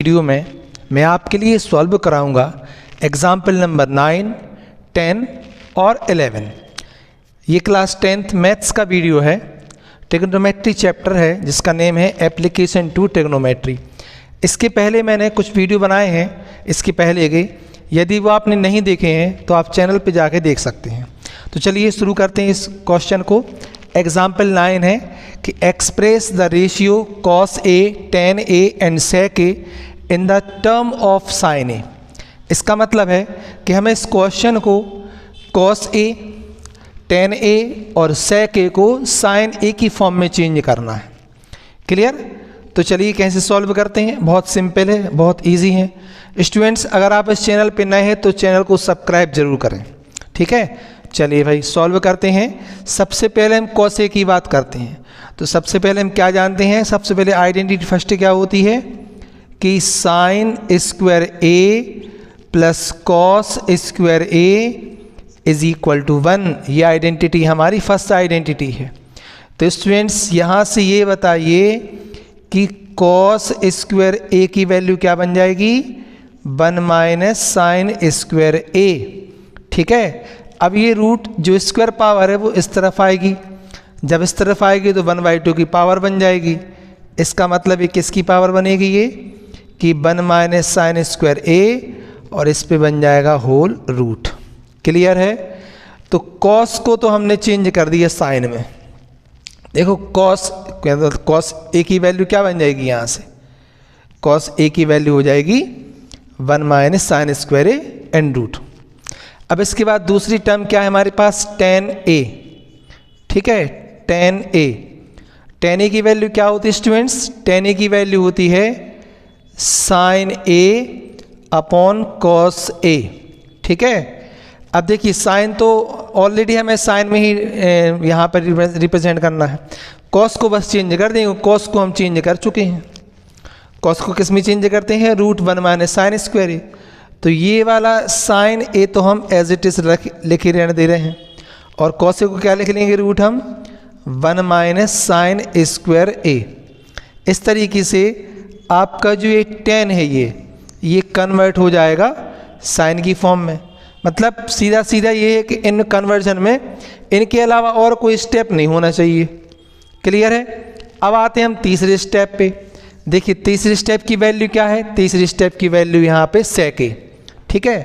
Video में मैं आपके लिए सॉल्व कराऊंगा एग्जाम्पल नंबर 9, 10 और 11। ये क्लास 10th मैथ्स का वीडियो है। ट्रिग्नोमेट्री चैप्टर है जिसका नेम है एप्लीकेशन टू ट्रिग्नोमेट्री। इसके पहले मैंने कुछ वीडियो बनाए हैं इसके पहले के, यदि वो आपने नहीं देखे हैं तो आप चैनल पे जाके देख सकते हैं। तो चलिए शुरू करते हैं इस क्वेश्चन को। एग्जाम्पल 9 है कि express the ratio cos A, tan A and sec A in the term of sin A। इसका मतलब है कि हमें इस क्वेश्चन को cos A, tan A और sec A को sin A की फॉर्म में चेंज करना है। क्लियर? तो चलिए कैसे सॉल्व करते हैं। बहुत सिंपल है, बहुत इजी है। स्टूडेंट्स, अगर आप इस चैनल पे नए हैं तो चैनल को सब्सक्राइब जरूर करें, ठीक है। चलिए भाई सॉल्व करते हैं। सबसे पहले हम cos A की बात करते हैं। तो सबसे पहले हम क्या जानते हैं, सबसे पहले आइडेंटिटी फर्स्ट क्या होती है कि sine square A plus cos square A is equal to 1। ये आइडेंटिटी हमारी फर्स्ट आइडेंटिटी है। तो स्टूडेंट्स यहाँ से ये बताइए कि cos स्क्वायर A की वैल्यू क्या बन जाएगी, 1 माइनस साइन स्क्वायर A, ठीक है। अब ये रूट जो स्क्वायर पावर है वो इस तरफ आएगी, जब इस तरफ आएगी तो 1/2 की पावर बन जाएगी। इसका मतलब ये किसकी पावर बनेगी, ये कि 1 माइनस साइन स्क्वायर A और इस पे बन जाएगा होल रूट। क्लियर है? तो कॉस को तो हमने चेंज कर दिया साइन में। देखो कॉस A की वैल्यू क्या बन जाएगी, यहाँ से कॉस A की वैल्यू हो जाएगी 1 minus sine square A and root. अब इसके बाद दूसरी टर्म क्या है हमारे पास, tan A, ठीक है। tan A की वैल्यू क्या होती है स्टूडेंट्स, tan A की वैल्यू होती है sin A upon cos A, ठीक है। अब देखिए साइन तो ऑलरेडी हमें साइन में ही यहाँ पर रिप्रेजेंट करना है। cos को बस चेंज कर देंगे, cos को हम चेंज कर चुके हैं। cos को किस में चेंज करते हैं, root 1 minus sine square A। तो ये वाला साइन A तो हम एज इट इज लिखे रहने दे रहे हैं, और cos A को क्या लिख लेंगे, रूट हम 1 माइनस साइन स्क्वायर A। इस तरीके से आपका जो ये tan है ये कन्वर्ट हो जाएगा साइन की फॉर्म में। मतलब सीधा सीधा ये है कि इन कन्वर्जन में इनके अलावा और कोई स्टेप नहीं होना चाहिए। क्लियर है? अब आते हैं हम तीसरे स्टेप पे। देखिए तीसरे स्टेप की वैल्यू क्या है, तीसरी स्टेप की वैल्यू यहाँ पे sec A, ठीक है।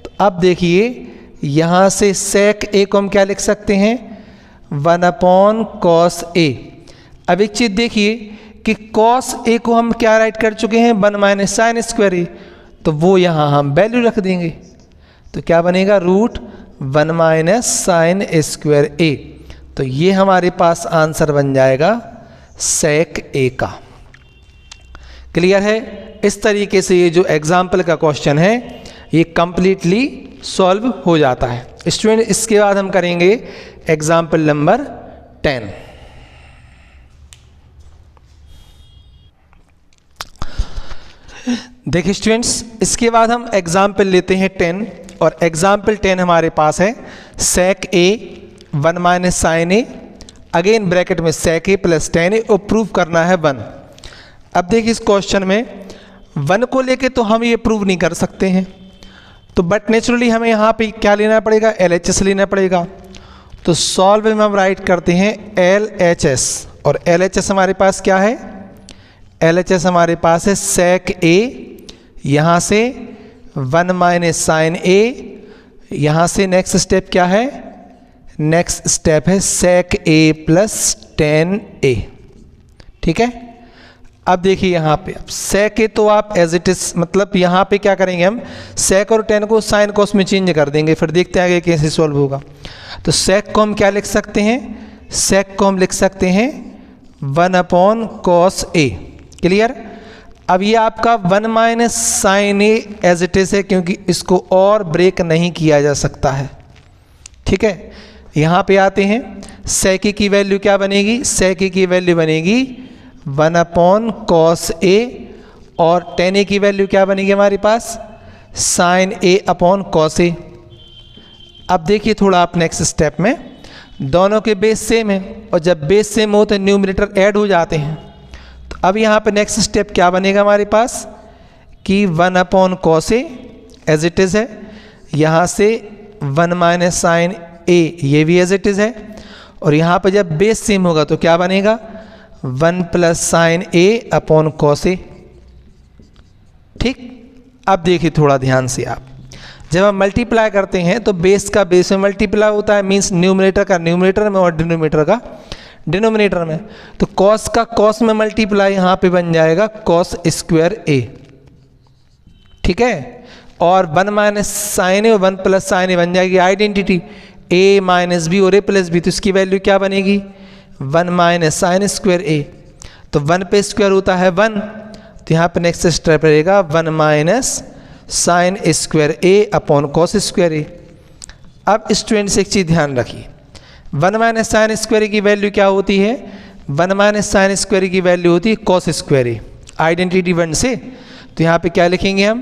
तो अब देखिए यहाँ से sec A को हम क्या लिख सकते हैं, 1 अपॉन cos A। अब एक चीज़ देखिए कि cos A को हम क्या राइट कर चुके हैं, 1 माइनस साइन स्क्वायर A, तो वो यहाँ हम वैल्यू रख देंगे। तो क्या बनेगा, root 1 minus sine square A। तो ये हमारे पास आंसर बन जाएगा sec A का। क्लियर है? इस तरीके से ये जो एग्जाम्पल का क्वेश्चन है ये कंप्लीटली सॉल्व हो जाता है। स्टूडेंट, इसके बाद हम करेंगे एग्जाम्पल नंबर 10। देखिए स्टूडेंट्स, इसके बाद हम एग्जाम्पल लेते हैं 10, और एग्जाम्पल 10 हमारे पास है sec A 1 minus sine A, again bracket में sec A plus tan A, और प्रूव करना है 1। अब देखिए इस क्वेश्चन में 1 को लेके तो हम ये प्रूव नहीं कर सकते हैं, तो बट नेचुरली हमें यहाँ पे क्या लेना पड़ेगा, LHS लेना पड़ेगा। तो सॉल्व में हम राइट करते हैं LHS, और LHS हमारे पास क्या है, LHS हमारे पास है sec A, यहाँ से 1 माइनस साइन A, यहाँ से नेक्स्ट स्टेप क्या है, नेक्स्ट स्टेप है sec A plus tan A, ठीक है। अब देखिए यहाँ पे अब sec A तो आप एज इट इज, मतलब यहाँ पे क्या करेंगे हम, sec और tan को sin cos में चेंज कर देंगे, फिर देखते हैं आगे कैसे सॉल्व होगा। तो sec को हम क्या लिख सकते हैं, sec को हम लिख सकते हैं 1 अपॉन cos A। क्लियर? अब ये आपका 1 minus sine A as it is है, क्योंकि इसको और ब्रेक नहीं किया जा सकता है, ठीक है। यहाँ पे आते हैं, sec A की वैल्यू क्या बनेगी, sec A की वैल्यू बनेगी 1 अपॉन cos A, और tan A की वैल्यू क्या बनेगी हमारे पास, sin A upon cos A। अब देखिए थोड़ा आप नेक्स्ट स्टेप में, दोनों के बेस सेम है, और जब बेस सेम हो तो न्यूमरेटर ऐड हो जाते हैं। तो अब यहाँ पे नेक्स्ट स्टेप क्या बनेगा हमारे पास कि 1 upon cos A as it is है, यहाँ से 1 माइनस साइन ए ये भी एज इट इज़ है, और यहाँ पर जब बेस सेम होगा तो क्या बनेगा 1 प्लस साइन ए अपॉन कॉस ए। ठीक, अब देखिए थोड़ा ध्यान से आप, जब हम मल्टीप्लाई करते हैं तो बेस का बेस में मल्टीप्लाई होता है, मीन्स न्यूमरेटर का न्यूमरेटर में और डिनोमिनेटर का डिनोमिनेटर में। तो कॉस का कॉस में मल्टीप्लाई यहाँ पे बन जाएगा कॉस स्क्वायर ए। ठीक है, और 1 माइनस साइन ए और 1 प्लस साइन ए बन जाएगी आइडेंटिटी, ए माइनस बी और ए प्लस बी, तो इसकी वैल्यू क्या बनेगी 1 माइनस साइन स्क्वायर ए। तो 1 पे स्क्वायर होता है 1, तो यहाँ पे नेक्स्ट स्टेप रहेगा 1 minus sine square A upon cos square A. अब स्टूडेंट्स एक चीज़ ध्यान रखिए, 1 माइनस साइन स्क्वायर ए की वैल्यू क्या होती है, 1 माइनस साइन स्क्वायर ए की वैल्यू होती है कॉस स्क्वायर ए, आइडेंटिटी 1 से। तो यहाँ पे क्या लिखेंगे हम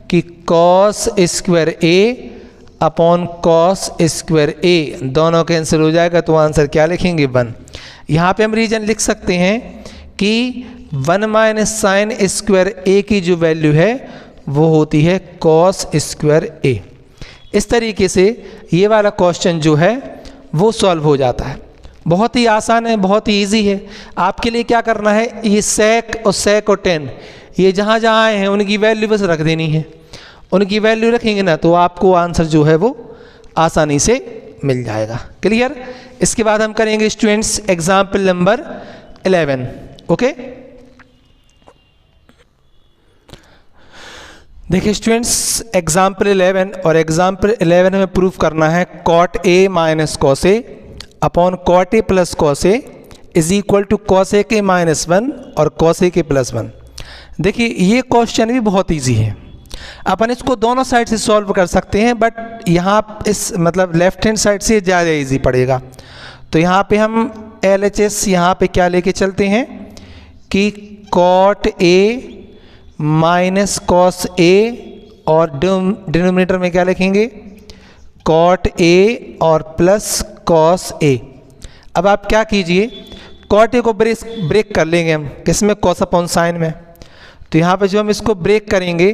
कि कॉस स्क्वायर ए अपॉन कॉस स्क्वायर ए, दोनों कैंसिल हो जाएगा, तो आंसर क्या लिखेंगे 1। यहाँ पे हम रीजन लिख सकते हैं कि 1 माइनस साइन स्क्वायर ए की जो वैल्यू है वो होती है कॉस स्क्वायर ए। इस तरीके से ये वाला क्वेश्चन जो है वो सॉल्व हो जाता है। बहुत ही आसान है, बहुत ही इजी है। आपके लिए क्या करना है, ये सेक और टेन ये जहाँ जहाँ आए हैं उनकी वैल्यू बस रख देनी है। उनकी वैल्यू रखेंगे ना तो आपको आंसर जो है वो आसानी से मिल जाएगा। क्लियर। इसके बाद हम करेंगे स्टूडेंट्स एग्जाम्पल नंबर 11। ओके, देखिए स्टूडेंट्स एग्जाम्पल 11, और एग्जाम्पल 11 में प्रूफ करना है cot A minus cos A upon cot A plus cos A is equal to cos A के माइनस 1 और कॉस ए के प्लस 1। देखिए ये क्वेश्चन भी बहुत इजी है, अपन इसको दोनों साइड से सॉल्व कर सकते हैं, बट यहाँ इस मतलब लेफ्ट हैंड साइड से ज़्यादा इजी पड़ेगा। तो यहाँ पे हम LHS यहाँ पे क्या लेके चलते हैं कि कॉट ए माइनस कॉस ए, और डिनोमिनेटर में क्या लिखेंगे कॉट ए और प्लस कॉस ए। अब आप क्या कीजिए, कॉट ए को ब्रेक कर लेंगे हम किसमें, कॉस अपॉन साइन में। तो यहाँ पे जो हम इसको ब्रेक करेंगे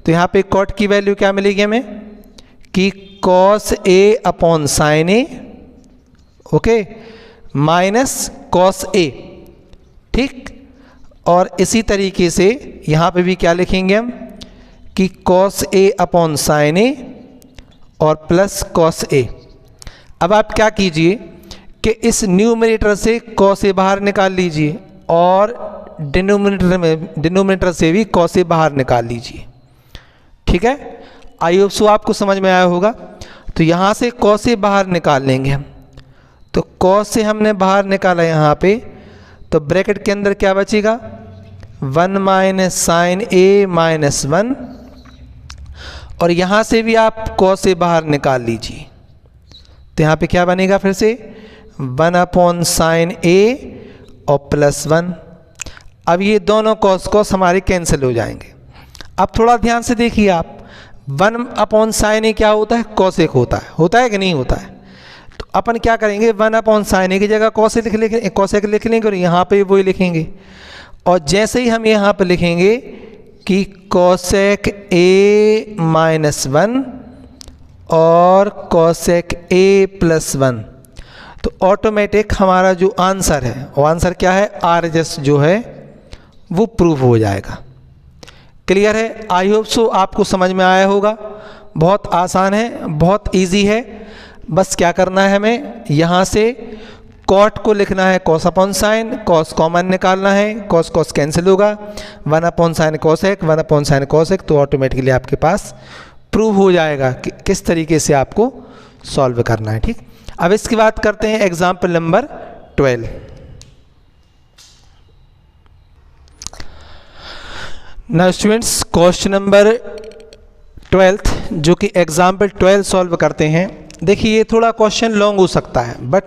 तो यहाँ पे कॉट की वैल्यू क्या मिलेगी हमें कि cos A upon sine A, okay, minus cos ए। ठीक, और इसी तरीके से यहाँ पे भी क्या लिखेंगे हम कि cos A upon sine a और प्लस कॉस ए। अब आप क्या कीजिए कि इस न्यूमरेटर से कॉस ए बाहर निकाल लीजिए और डिनोमिनेटर से भी कॉस ए बाहर निकाल लीजिए। ठीक है, आई होप सो आपको समझ में आया होगा। तो यहाँ से कॉस ए बाहर निकाल लेंगे हम, तो कॉस से हमने बाहर निकाला यहाँ पे, तो ब्रैकेट के अंदर क्या बचेगा 1 माइनस साइन ए माइनस 1, और यहाँ से भी आप कॉस ए बाहर निकाल लीजिए। तो यहाँ पे क्या बनेगा फिर से 1 अपॉन साइन ए और प्लस 1। अब ये दोनों कॉस हमारे कैंसिल हो जाएंगे। अब थोड़ा ध्यान से देखिए आप, 1 अपॉन साइन ए क्या होता है, कॉसेक होता है कि नहीं होता है। तो अपन क्या करेंगे 1 अपॉन साइन ए की जगह कॉसेक लिख लेंगे और यहाँ पे वही लिखेंगे। और जैसे ही हम यहाँ पे लिखेंगे कि कॉसेक ए माइनस 1 और कॉसेक ए प्लस 1, तो ऑटोमेटिक हमारा जो आंसर है वो आंसर क्या है RHS जो है वो प्रूव हो जाएगा। क्लियर है, आई होप सो आपको समझ में आया होगा। बहुत आसान है, बहुत इजी है। बस क्या करना है हमें, यहाँ से कॉट को लिखना है cos upon sine, cos common निकालना है, कॉस कैंसिल होगा, 1 upon sign cosec 1 upon sign cosec, तो ऑटोमेटिकली आपके पास प्रूव हो जाएगा कि किस तरीके से आपको सॉल्व करना है। ठीक, अब इसके बाद करते हैं example number 12। Now students question number 12 जो कि एग्जाम्पल 12 सॉल्व करते हैं। देखिए ये थोड़ा क्वेश्चन लॉन्ग हो सकता है, बट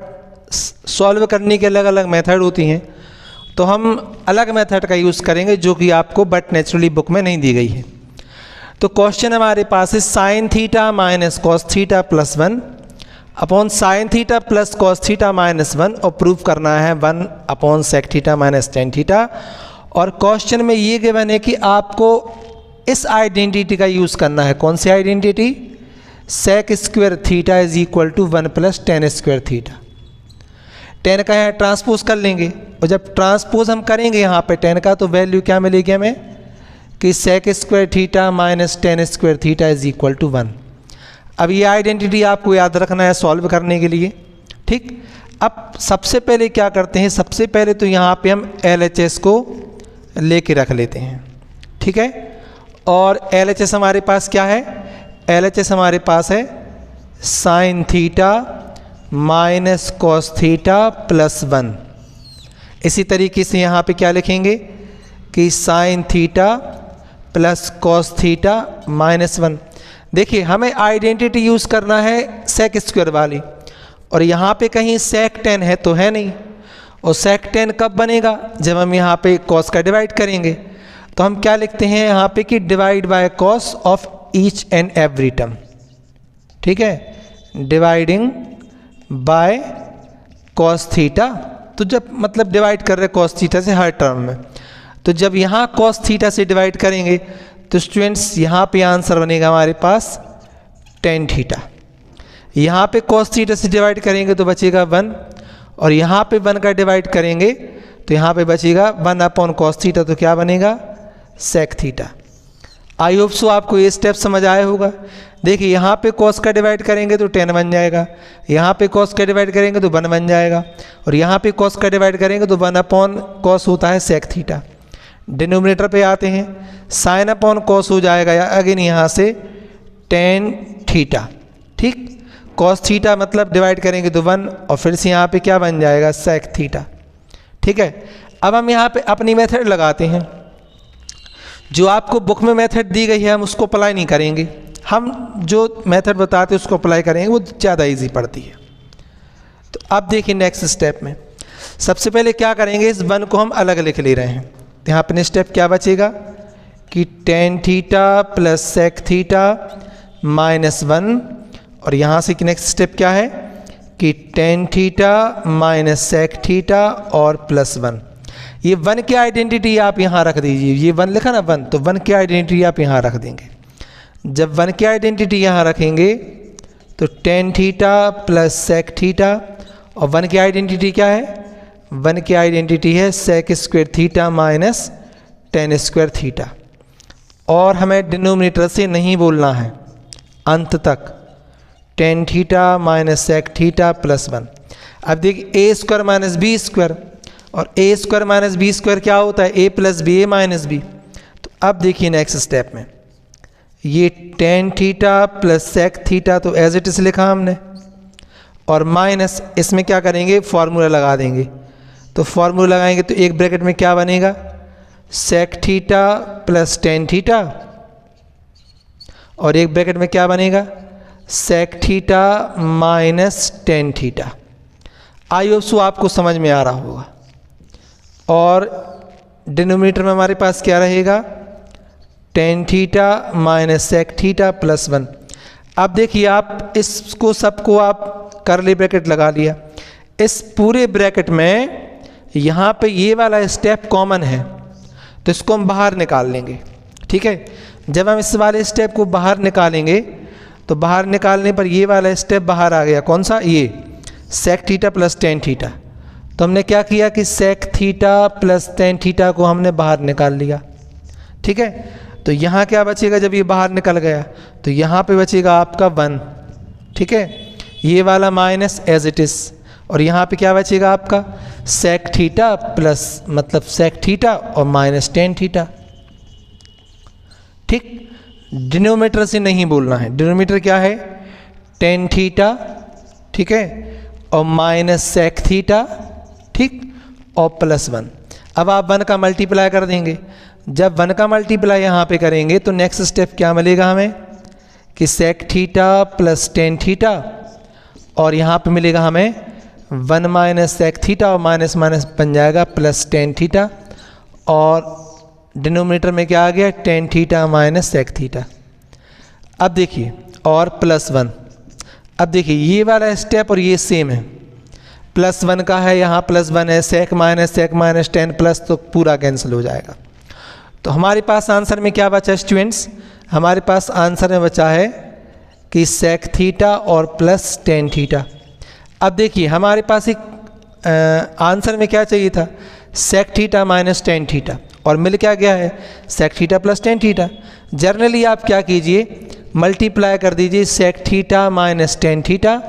सॉल्व करने की अलग अलग मेथड होती हैं, तो हम अलग मेथड का यूज़ करेंगे जो कि आपको बट नेचुरली बुक में नहीं दी गई है। तो क्वेश्चन हमारे पास है sine theta minus cos theta plus 1 upon sine theta plus cos theta minus 1, और प्रूफ करना है 1 upon sec theta minus tan theta. और क्वेश्चन में ये गिवन है कि आपको इस आइडेंटिटी का यूज़ करना है। कौन सी identity? Sec square theta is equal to 1 plus tan square theta. Tan का यहाँ ट्रांसपोज कर लेंगे, और जब ट्रांसपोज हम करेंगे यहाँ पे टेन का, तो वैल्यू क्या मिलेगी हमें कि sec square theta minus tan square theta is equal to 1। अब ये आइडेंटिटी आपको याद रखना है सॉल्व करने के लिए, ठीक। अब सबसे पहले क्या करते हैं, सबसे पहले तो यहाँ पे हम LHS को लेके रख लेते हैं, ठीक है। और LHS हमारे पास क्या है? LHS हमारे पास है sine theta minus cos theta plus 1। इसी तरीके से यहाँ पे क्या लिखेंगे कि sign theta plus cos theta minus 1। देखिए हमें आइडेंटिटी यूज़ करना है सेक स्क्वायर वाली, और यहाँ पे कहीं सेक 10 है तो है नहीं, और सेक 10 कब बनेगा? जब हम यहाँ पे कॉस का डिवाइड करेंगे। तो हम क्या लिखते हैं यहाँ पे कि divide by cos of each and every term, ठीक है, डिवाइडिंग बाय कॉस थीटा। तो जब मतलब डिवाइड कर रहे कॉस थीटा से हर टर्म में, तो जब यहाँ कॉस थीटा से डिवाइड करेंगे तो स्टूडेंट्स यहाँ पे आंसर बनेगा हमारे पास टेन थीटा। यहाँ पे कॉस थीटा से डिवाइड करेंगे तो बचेगा 1, और यहाँ पे 1 का डिवाइड करेंगे तो यहाँ पे बचेगा 1 अपॉन कॉस थीटा, तो क्या बनेगा sec theta. I hope so आपको ये स्टेप समझ आया होगा। देखिए यहाँ पे कॉस का डिवाइड करेंगे तो 10 बन जाएगा, यहाँ पे कॉस का डिवाइड करेंगे तो 1 बन जाएगा, और यहाँ पे कॉस का डिवाइड करेंगे तो 1 अपॉन कॉस होता है सेक थीटा। डिनोमिनेटर पे आते हैं, साइन अपॉन कॉस हो जाएगा या अगेन यहाँ से टेन थीटा, ठीक। कॉस थीटा मतलब डिवाइड करेंगे तो 1, और फिर से यहाँ पे क्या बन जाएगा सेक थीटा, ठीक है। अब हम यहाँ पे अपनी मेथड लगाते हैं। जो आपको बुक में मेथड दी गई है हम उसको अप्लाई नहीं करेंगे, हम जो मेथड बताते हैं उसको अप्लाई करेंगे, वो ज़्यादा इजी पड़ती है। तो अब देखिए नेक्स्ट स्टेप में सबसे पहले क्या करेंगे, इस 1 को हम अलग लिख ले रहे हैं। तो यहाँ अपने स्टेप क्या बचेगा कि tan theta plus sec theta minus 1, और यहाँ से नेक्स्ट स्टेप क्या है कि tan theta minus sec theta और प्लस 1। ये 1 की आइडेंटिटी आप यहाँ रख दीजिए, ये 1 लिखा ना 1, तो 1 की आइडेंटिटी आप यहाँ रख देंगे। जब 1 की आइडेंटिटी यहाँ रखेंगे तो tan theta plus sec theta, और 1 की आइडेंटिटी क्या है? 1 की आइडेंटिटी है sec square theta minus tan square theta. और हमें डिनोमिनेटर से नहीं बोलना है अंत तक, tan theta minus sec theta plus 1। अब देखिए a square minus B square, और ए स्क्वायर माइनस बी स्क्वायर क्या होता है? A plus b a minus B. तो अब देखिए नेक्स्ट स्टेप में ये tan theta plus sec theta तो एज इट इज लिखा हमने, और माइनस इसमें क्या करेंगे फॉर्मूला लगा देंगे। तो फॉर्मूला लगाएंगे तो एक ब्रैकेट में क्या बनेगा sec theta plus tan theta, और एक ब्रैकेट में क्या बनेगा sec theta minus tan theta. I hope so आपको समझ में आ रहा होगा। और डिनोमिनेटर में हमारे पास क्या रहेगा tan theta minus sec theta plus 1। अब देखिए आप इसको सबको आप करली ब्रैकेट लगा लिया, इस पूरे ब्रैकेट में यहाँ पे ये वाला स्टेप कॉमन है तो इसको हम बाहर निकाल लेंगे, ठीक है। जब हम इस वाले स्टेप को बाहर निकालेंगे तो बाहर निकालने पर ये वाला स्टेप बाहर आ गया, कौन सा? ये sec theta plus tan theta. तो हमने क्या किया कि sec theta plus tan theta को हमने बाहर निकाल लिया, ठीक है। तो यहाँ क्या बचेगा जब ये बाहर निकल गया? तो यहाँ पे बचेगा आपका 1, ठीक है, ये वाला माइनस एज इट इज़, और यहाँ पे क्या बचेगा आपका सेक थीटा प्लस मतलब सेक थीटा और माइनस टेन थीटा, ठीक। डिनोमिनेटर से नहीं बोलना है, डिनोमिनेटर क्या है टेन थीटा, ठीक है, और माइनस सेक थीटा, ठीक, और प्लस 1। अब आप 1 का मल्टीप्लाई कर देंगे, जब 1 का मल्टीप्लाई यहाँ पे करेंगे तो नेक्स्ट स्टेप क्या मिलेगा हमें कि sec theta plus tan theta, और यहाँ पे मिलेगा हमें 1 माइनस सेक थीटा, और माइनस माइनस बन जाएगा प्लस टेन थीटा, और डिनोमिनेटर में क्या आ गया tan theta minus sec theta. अब देखिए और प्लस 1। अब देखिए ये वाला स्टेप और ये सेम है, प्लस 1 का है, यहाँ प्लस 1 है, सेक माइनस टेन प्लस, तो पूरा कैंसिल हो जाएगा। तो हमारे पास आंसर में क्या बचा स्टूडेंट्स? हमारे पास आंसर में बचा है कि सेक थीटा और प्लस टेन थीटा। अब देखिए हमारे पास एक आंसर में क्या चाहिए था? Sec theta minus tan theta, और मिल क्या गया है? Sec theta plus tan theta. Generally आप क्या कीजिए, मल्टीप्लाई कर दीजिए sec theta minus tan theta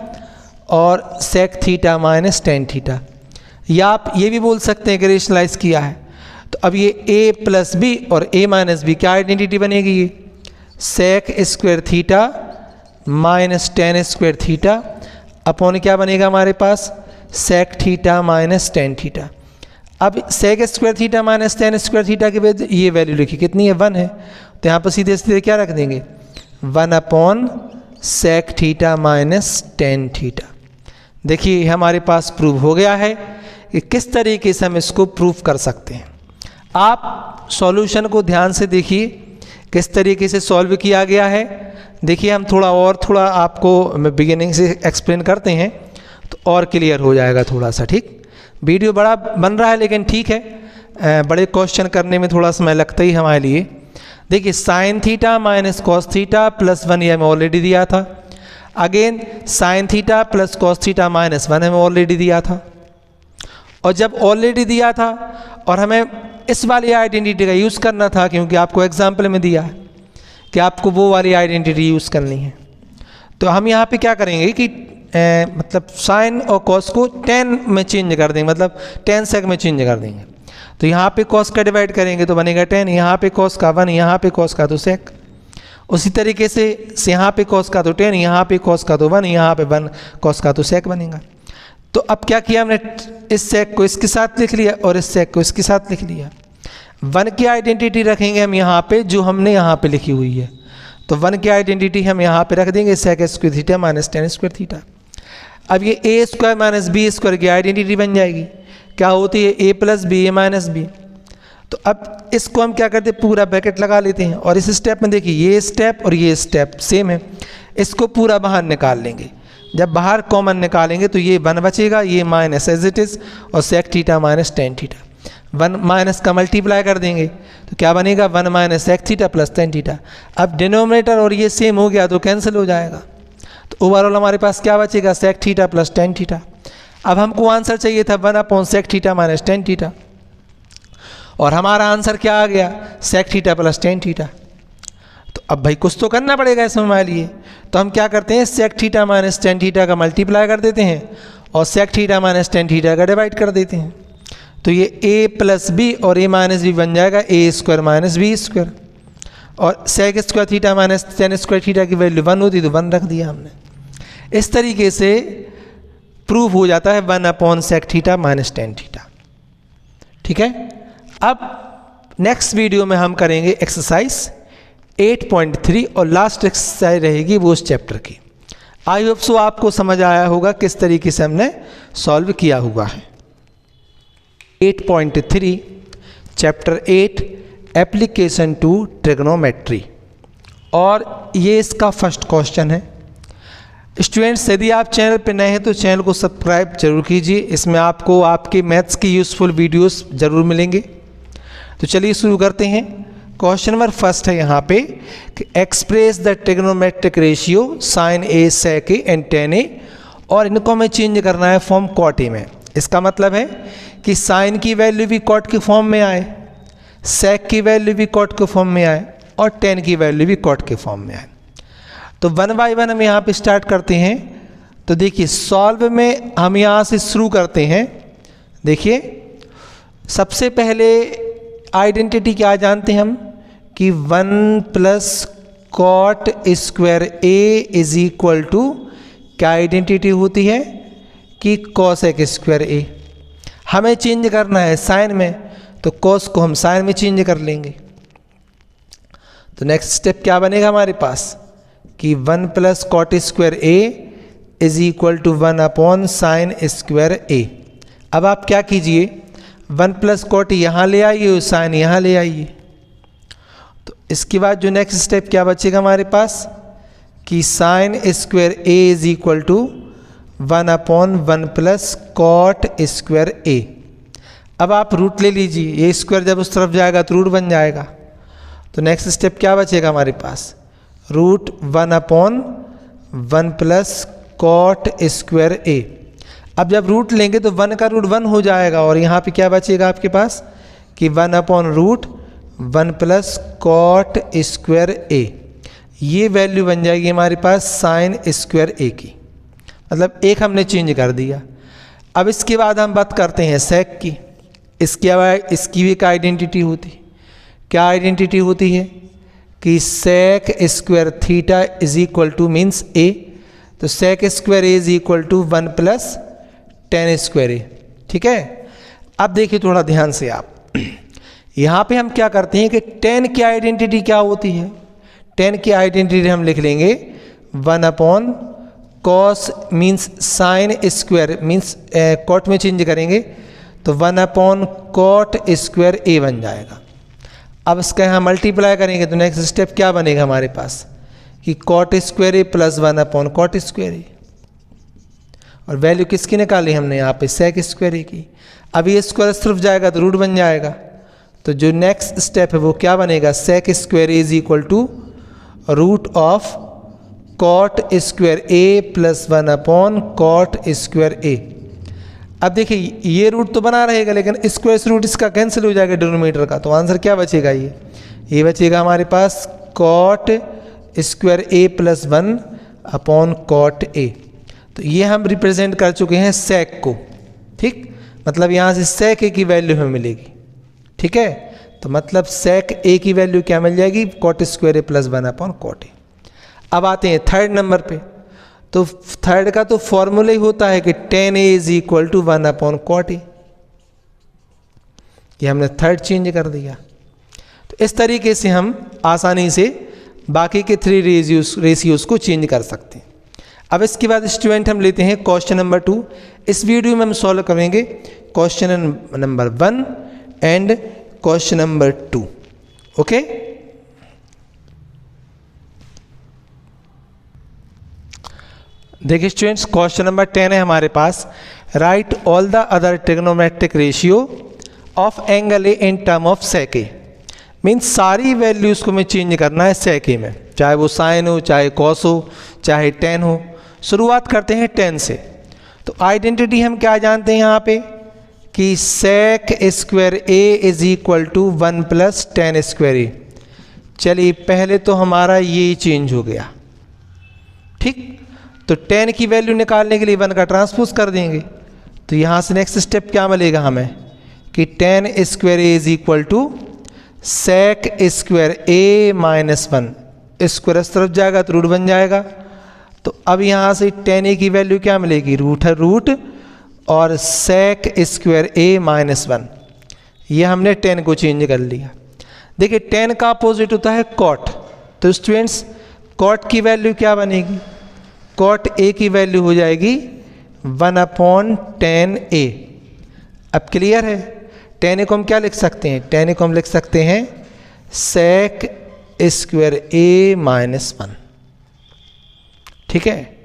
और sec theta minus tan theta, या आप ये भी बोल सकते हैं कि रेशनलाइज किया है। तो अब ये a प्लस बी और a माइनस बी क्या आइडेंटिटी बनेगी? ये sec square theta minus tan square theta upon क्या बनेगा हमारे पास? Sec theta minus tan theta. अब sec square theta minus tan square theta की वजह ये वैल्यू लिखी कितनी है? 1 है। तो यहाँ पर सीधे सीधे क्या रख देंगे? 1 upon sec theta minus tan theta. देखिए हमारे पास प्रूव हो गया है कि किस तरीके से हम इसको प्रूव कर सकते हैं। आप सॉल्यूशन को ध्यान से देखिए किस तरीके से सॉल्व किया गया है। देखिए हम थोड़ा आपको बिगिनिंग से एक्सप्लेन करते हैं तो और क्लियर हो जाएगा थोड़ा सा। ठीक, वीडियो बड़ा बन रहा है लेकिन ठीक है, बड़े क्वेश्चन करने में थोड़ा समय लगता ही हमारे लिए। देखिए sign theta minus cos theta plus 1 ये हमें ऑलरेडी दिया था। Again sine theta plus cos theta minus 1 हमें ऑलरेडी दिया था। और जब ऑलरेडी दिया था और हमें इस वाली आइडेंटिटी का यूज़ करना था, क्योंकि आपको एग्जाम्पल में दिया है कि आपको वो वाली आइडेंटिटी यूज़ करनी है, तो हम यहाँ पे क्या करेंगे कि मतलब साइन और कॉस को टेन में चेंज कर देंगे, मतलब टेन सेक में चेंज कर देंगे। तो यहाँ पे कॉस का डिवाइड करेंगे तो बनेगा 10, यहाँ पे कॉस का 1, यहाँ पे कॉस का तो सेक। उसी तरीके से यहाँ पे कॉस का तो 10, यहाँ पे कॉस का तो 1, यहाँ पे 1 कॉस का तो सेक बनेगा। तो अब क्या किया हमने? इस सेक को इसके साथ लिख लिया और इस सेक को इसके साथ लिख लिया। 1 की आइडेंटिटी रखेंगे हम यहाँ पे जो हमने यहाँ पे लिखी हुई है। तो 1 की आइडेंटिटी हम यहाँ पे रख देंगे sec square theta minus tan square theta. अब ये a square minus B square की आइडेंटिटी बन जाएगी। क्या होती है? A plus b a minus B. तो अब इसको हम क्या करते हैं? पूरा ब्रैकेट लगा लेते हैं और इस स्टेप में देखिए ये स्टेप और ये स्टेप सेम है, इसको पूरा बाहर निकाल लेंगे। जब बाहर कॉमन निकालेंगे तो ये 1 बचेगा, ये माइनस एज इट इज़, और sec theta minus tan theta. 1 minus का मल्टीप्लाई कर देंगे तो क्या बनेगा? 1 minus sec theta plus tan theta. अब डिनोमिनेटर और ये सेम हो गया तो कैंसिल हो जाएगा। तो ओवरऑल हमारे पास क्या बचेगा? Sec theta plus tan theta. अब हमको आंसर चाहिए था 1 upon sec theta minus tan theta, और हमारा आंसर क्या आ गया? Sec theta plus tan theta. तो अब भाई कुछ तो करना पड़ेगा इसमें हमारे लिए। तो हम क्या करते हैं? Sec theta minus tan theta का मल्टीप्लाई कर देते हैं और sec theta minus tan theta का डिवाइड कर देते हैं। तो ये ए प्लस बी और ए माइनस बी बन जाएगा a square minus B square, और sec square theta minus tan square theta की वैल्यू 1 होती तो 1 रख दिया हमने। इस तरीके से प्रूव हो जाता है 1 upon sec theta minus tan theta. ठीक है, अब नेक्स्ट वीडियो में हम करेंगे एक्सरसाइज 8.3 और लास्ट एक्सरसाइज रहेगी वो उस चैप्टर की। आई होप सो आपको समझ आया होगा किस तरीके से हमने सॉल्व किया हुआ है। 8.3 चैप्टर 8 एप्लीकेशन टू ट्रिग्नोमेट्री, और ये इसका फर्स्ट क्वेश्चन है। स्टूडेंट्स यदि आप चैनल पे नए हैं तो चैनल को सब्सक्राइब जरूर कीजिए, इसमें आपको आपके मैथ्स की यूज़फुल वीडियोस जरूर मिलेंगे। तो चलिए शुरू करते हैं। क्वेश्चन नंबर फर्स्ट है यहाँ पे कि express the trigonometric ratio sine A sec A and tan A, और इनको हमें चेंज करना है फॉर्म कॉट ए में। इसका मतलब है कि साइन की वैल्यू भी कॉट के फॉर्म में आए, सेक की वैल्यू भी कॉट के फॉर्म में आए, और टेन की वैल्यू भी कॉट के फॉर्म में आए। तो 1 बाय 1 हम यहाँ पे स्टार्ट करते हैं। तो देखिए सॉल्व में हम यहाँ से शुरू करते हैं। देखिए सबसे पहले आइडेंटिटी क्या जानते हैं हम कि 1 plus cot square A is equal to क्या आइडेंटिटी होती है कि कॉसेक स्क्वायर ए। हमें चेंज करना है साइन में, तो कॉस को हम साइन में चेंज कर लेंगे। तो नेक्स्ट स्टेप क्या बनेगा हमारे पास कि 1 plus cot square A is equal to 1 upon sine square A. अब आप क्या कीजिए, 1 प्लस कॉट यहाँ ले आइए और साइन यहाँ ले आइए। तो इसके बाद जो नेक्स्ट स्टेप क्या बचेगा हमारे पास कि sine square A is equal to 1 upon 1 plus cot square A. अब आप रूट ले लीजिए, ये स्क्वायर जब उस तरफ जाएगा तो रूट बन जाएगा। तो नेक्स्ट स्टेप क्या बचेगा हमारे पास, root 1/1 plus cot square A. अब जब रूट लेंगे तो 1 का रूट 1 हो जाएगा और यहाँ पे क्या बचेगा आपके पास कि 1/√1 प्लस कॉट स्क्वायर ए। ये वैल्यू बन जाएगी हमारे पास साइन स्क्वायर ए की, मतलब एक हमने चेंज कर दिया। अब इसके बाद हम बात करते हैं सेक की। इसकी भी एक आइडेंटिटी होती है। क्या आइडेंटिटी होती है कि sec square theta is equal to means A, तो sec square A is equal to 1 plus tan square ए। ठीक है, अब देखिए थोड़ा ध्यान से आप, यहाँ पे हम क्या करते हैं कि टेन की आइडेंटिटी क्या होती है, टेन की आइडेंटिटी हम लिख लेंगे 1/cos means sine square means cot में चेंज करेंगे तो 1/cot स्क्वायर ए बन जाएगा। अब इसका यहाँ मल्टीप्लाई करेंगे तो नेक्स्ट स्टेप क्या बनेगा हमारे पास कि कॉट स्क्वायर ए प्लस 1/cot स्क्वायर ए, और वैल्यू किसकी निकाली हमने यहाँ पे सेक स्क्वायर ए की। अब ये स्क्वायर सिर्फ जाएगा तो रूट बन जाएगा, तो जो नेक्स्ट स्टेप है वो क्या बनेगा, sec square A is equal to root of cot square A plus 1/cot square A. अब देखिए ये रूट तो बना रहेगा लेकिन स्क्वायर से रूट इसका कैंसिल हो जाएगा डिनोमिनेटर का, तो आंसर क्या बचेगा, ये बचेगा हमारे पास कॉट स्क्वायर ए प्लस 1/cot ए। तो ये हम रिप्रेजेंट कर चुके हैं सेक को। ठीक, मतलब यहाँ से सेक ए की वैल्यू हमें मिलेगी। ठीक है, तो मतलब सेक ए की वैल्यू क्या मिल जाएगी, कॉट स्क्वायर ए प्लस 1/cot ए। अब आते हैं थर्ड नंबर पे, तो थर्ड का तो फॉर्मूला ही होता है कि tan a is equal to 1/cot a. ये हमने थर्ड चेंज कर दिया। तो इस तरीके से हम आसानी से बाकी के 3 रेशियोज को चेंज कर सकते हैं। अब इसके बाद स्टूडेंट हम लेते हैं क्वेश्चन नंबर 2। इस वीडियो में हम सॉल्व करेंगे question number 1 and question number 2। Okay, देखिए स्टूडेंट्स, क्वेश्चन नंबर 10 है हमारे पास, write all the other trigonometric ratio of angle A in term of sec A. Means सारी वैल्यूज को हमें चेंज करना है सेक ए में, चाहे वो साइन हो, चाहे कॉस हो, चाहे टेन हो। शुरुआत करते हैं 10 से। तो आइडेंटिटी हम क्या जानते हैं यहाँ पे कि sec square A is equal to 1 plus tan square A. चलिए पहले तो हमारा ये चेंज हो गया। ठीक, तो 10 की वैल्यू निकालने के लिए 1 का ट्रांसपोज कर देंगे, तो यहाँ से नेक्स्ट स्टेप क्या मिलेगा हमें कि tan square A is equal to sec square a minus 1। Square इस तरफ जाएगा तो रूट बन जाएगा। तो अब यहाँ से tan a की वैल्यू क्या मिलेगी, रूट है रूट और सेक स्क्वायर a माइनस 1। ये हमने tan को चेंज कर लिया। देखिए tan का अपोजिट होता है cot, तो स्टूडेंट्स cot की वैल्यू क्या बनेगी, cot a की वैल्यू हो जाएगी 1/tan a। अब क्लियर है, tan a को हम क्या लिख सकते हैं, tan a को हम लिख सकते हैं सेक स्क्वायर a माइनस 1। ठीक है,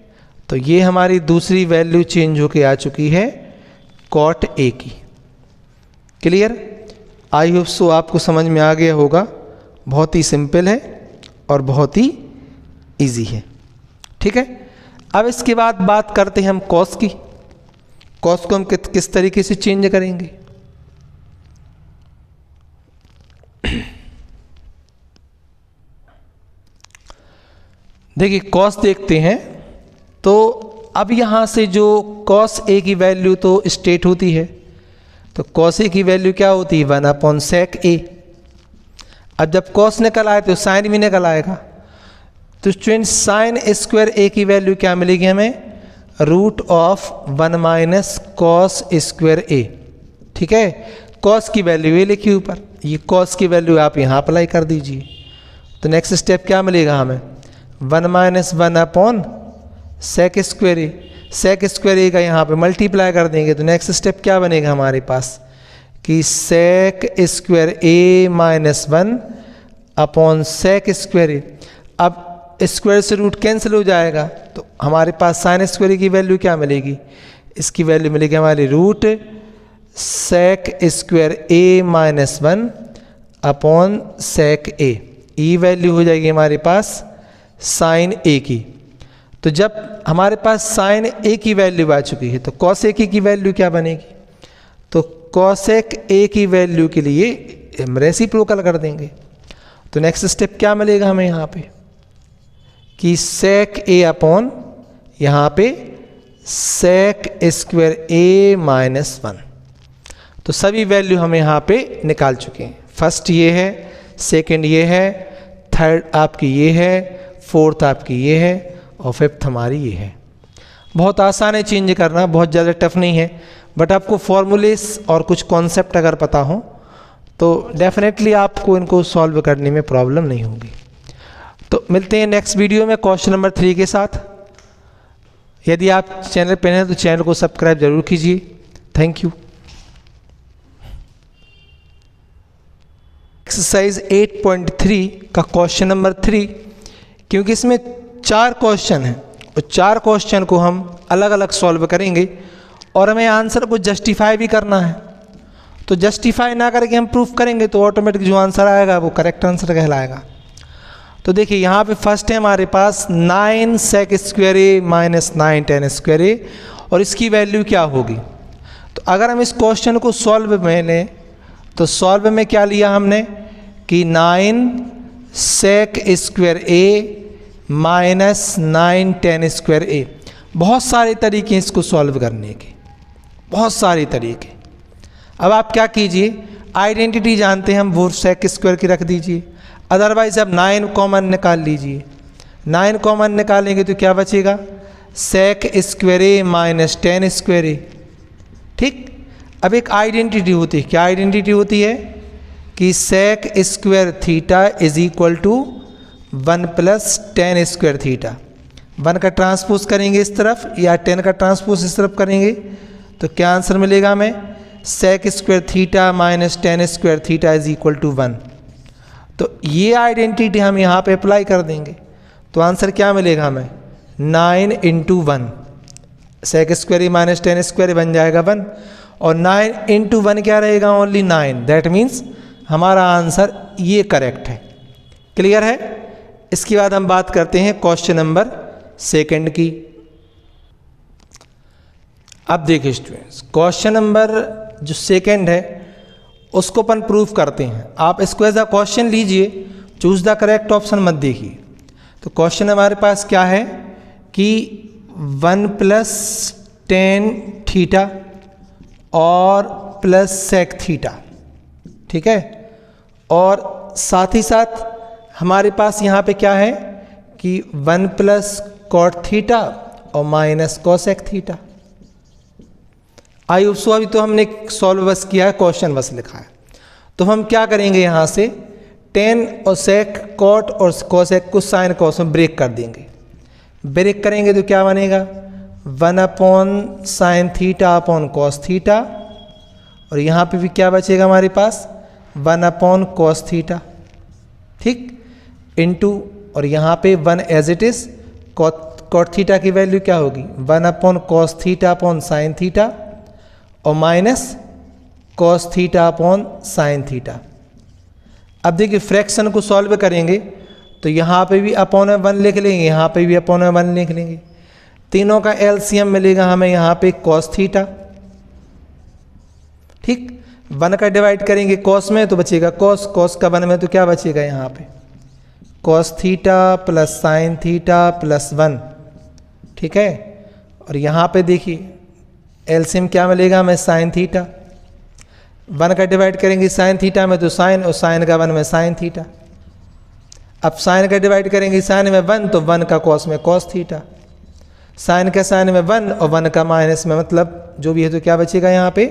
तो ये हमारी दूसरी वैल्यू चेंज होके आ चुकी है cot a की। क्लियर, आई होप सो आपको समझ में आ गया होगा। बहुत ही सिंपल है और बहुत ही इजी है। ठीक है, अब इसके बाद बात करते हैं हम cos की। cos को हम किस तरीके से चेंज करेंगे, देखिए cos देखते हैं। तो अब यहाँ से जो cos a की वैल्यू तो स्टेट होती है, तो cos a की वैल्यू क्या होती है 1/sec a। अब जब cos निकल आए तो साइन भी निकल आएगा, तो स्टूडेंट साइन स्क्वायर a की वैल्यू क्या मिलेगी हमें, root of 1 minus cos square a। ठीक है, cos की वैल्यू ये लिखी ऊपर, ये cos की वैल्यू आप यहाँ अप्लाई कर दीजिए। तो नेक्स्ट स्टेप क्या मिलेगा हमें, 1 माइनस 1/sec स्क्वायर ए। सेक स्क्वायर ए का यहाँ पे मल्टीप्लाई कर देंगे तो नेक्स्ट स्टेप क्या बनेगा हमारे पास कि sec square a minus 1/sec square A. अब स्क्वायर से रूट कैंसिल हो जाएगा तो हमारे पास साइन स्क्वायर की वैल्यू क्या मिलेगी, इसकी वैल्यू मिलेगी हमारी root sec square a minus 1/sec A. E value हो जाएगी हमारे पास साइन ए की। तो जब हमारे पास साइन ए की वैल्यू आ चुकी है तो कॉसेक ए की वैल्यू क्या बनेगी, तो कॉसेक ए की वैल्यू के लिए हम रेसिप्रोकल कर देंगे। तो नेक्स्ट स्टेप क्या मिलेगा हमें यहाँ पे कि सेक ए अपॉन यहाँ पे सेक स्क्वायर ए माइनस 1। तो सभी वैल्यू हमें यहाँ पे निकाल चुके हैं। फर्स्ट ये है, सेकंड ये है, थर्ड आपकी ये है, फोर्थ आपकी ये है और फिफ्थ हमारी ये है। बहुत आसान है चेंज करना, बहुत ज़्यादा टफ नहीं है, बट आपको फॉर्मूलेस और कुछ कॉन्सेप्ट अगर पता हो तो डेफिनेटली आपको इनको सॉल्व करने में प्रॉब्लम नहीं होगी। तो मिलते हैं नेक्स्ट वीडियो में क्वेश्चन नंबर 3 के साथ। यदि आप चैनल पर हैं तो चैनल को सब्सक्राइब जरूर कीजिए। Thank you. एक्सरसाइज 8.3 का क्वेश्चन नंबर 3, क्योंकि इसमें 4 क्वेश्चन हैं और 4 क्वेश्चन को हम अलग अलग सॉल्व करेंगे और हमें आंसर को जस्टिफाई भी करना है। तो जस्टिफाई ना करके हम प्रूफ करेंगे तो ऑटोमेटिक जो आंसर आएगा वो करेक्ट आंसर कहलाएगा। तो देखिए यहाँ पे फर्स्ट है हमारे पास 9 सेक square a minus 9 ten square ए और इसकी वैल्यू क्या होगी। तो अगर हम इस क्वेश्चन को सॉल्व में लें तो सॉल्व में क्या लिया हमने कि 9 सेक square a minus 9 ten square ए। बहुत सारे तरीके हैं इसको सॉल्व करने के, बहुत सारे तरीके। अब आप क्या कीजिए, आइडेंटिटी जानते हैं हम, वो सेक स्क्वायर की रख दीजिए, अदरवाइज अब 9 कॉमन निकाल लीजिए। 9 कॉमन निकालेंगे तो क्या बचेगा, सेक square a minus tan square ए। ठीक, अब एक आइडेंटिटी होती है, क्या आइडेंटिटी होती है कि sec square theta is equal to 1 plus tan square theta. 1 का ट्रांसपोज करेंगे इस तरफ या 10 का ट्रांसपोज इस तरफ करेंगे तो क्या आंसर मिलेगा हमें, sec square theta minus tan square theta is equal to 1। तो ये आइडेंटिटी हम यहाँ पे अप्लाई कर देंगे तो आंसर क्या मिलेगा हमें, 9 into 1, sec square a minus tan square बन जाएगा 1 और 9 इंटू 1 क्या रहेगा, ओनली 9। दैट मीन्स हमारा आंसर ये करेक्ट है। क्लियर है। इसके बाद हम बात करते हैं क्वेश्चन नंबर 2 की। अब देखिए स्टूडेंट्स, क्वेश्चन नंबर जो 2 है उसको अपन प्रूफ करते हैं। आप इसको एज अ क्वेश्चन लीजिए, चूज द करेक्ट ऑप्शन मत देखिए। तो क्वेश्चन हमारे पास क्या है कि 1 प्लस टेन थीटा और प्लस सेक थीटा, ठीक है, और साथ ही साथ हमारे पास यहाँ पे क्या है कि 1 प्लस कॉट थीटा और माइनस कोसेक थीटा। आई सो अभी तो हमने सॉल्व बस किया है, क्वेश्चन बस लिखा है। तो हम क्या करेंगे, यहाँ से टेन और सेक कॉट और कोसेक को साइन कॉस में ब्रेक कर देंगे। ब्रेक करेंगे तो क्या बनेगा, 1 upon sine theta upon cos theta और यहाँ पे भी क्या बचेगा हमारे पास, 1 अपॉन कॉस थीटा। ठीक, इनटू और यहाँ पे 1 as it is, cot theta की वैल्यू क्या होगी, 1 upon cos theta upon sine theta और minus cos theta upon sine theta. अब देखिए फ्रैक्शन को सॉल्व करेंगे तो यहाँ पे भी अपॉन 1 लिख लेंगे, यहाँ पे भी अपॉन 1 लिख लेंगे। तीनों का एलसीएम मिलेगा हमें यहाँ पे कॉस थीटा। ठीक, 1 का डिवाइड करेंगे कॉस में तो बचेगा कॉस, कॉस का 1 में तो क्या बचेगा यहाँ पे, cos theta plus sine theta plus 1। ठीक है, और यहाँ पे देखिए एलसीएम क्या मिलेगा हमें, साइन थीटा। 1 का डिवाइड करेंगे साइन थीटा में तो साइन, और साइन का 1 में साइन थीटा। अब साइन का डिवाइड करेंगे साइन में 1 तो 1 का कॉस में कॉस थीटा। साइन का साइन में 1 और 1 का माइनस में, मतलब जो भी है तो क्या बचेगा यहाँ पे,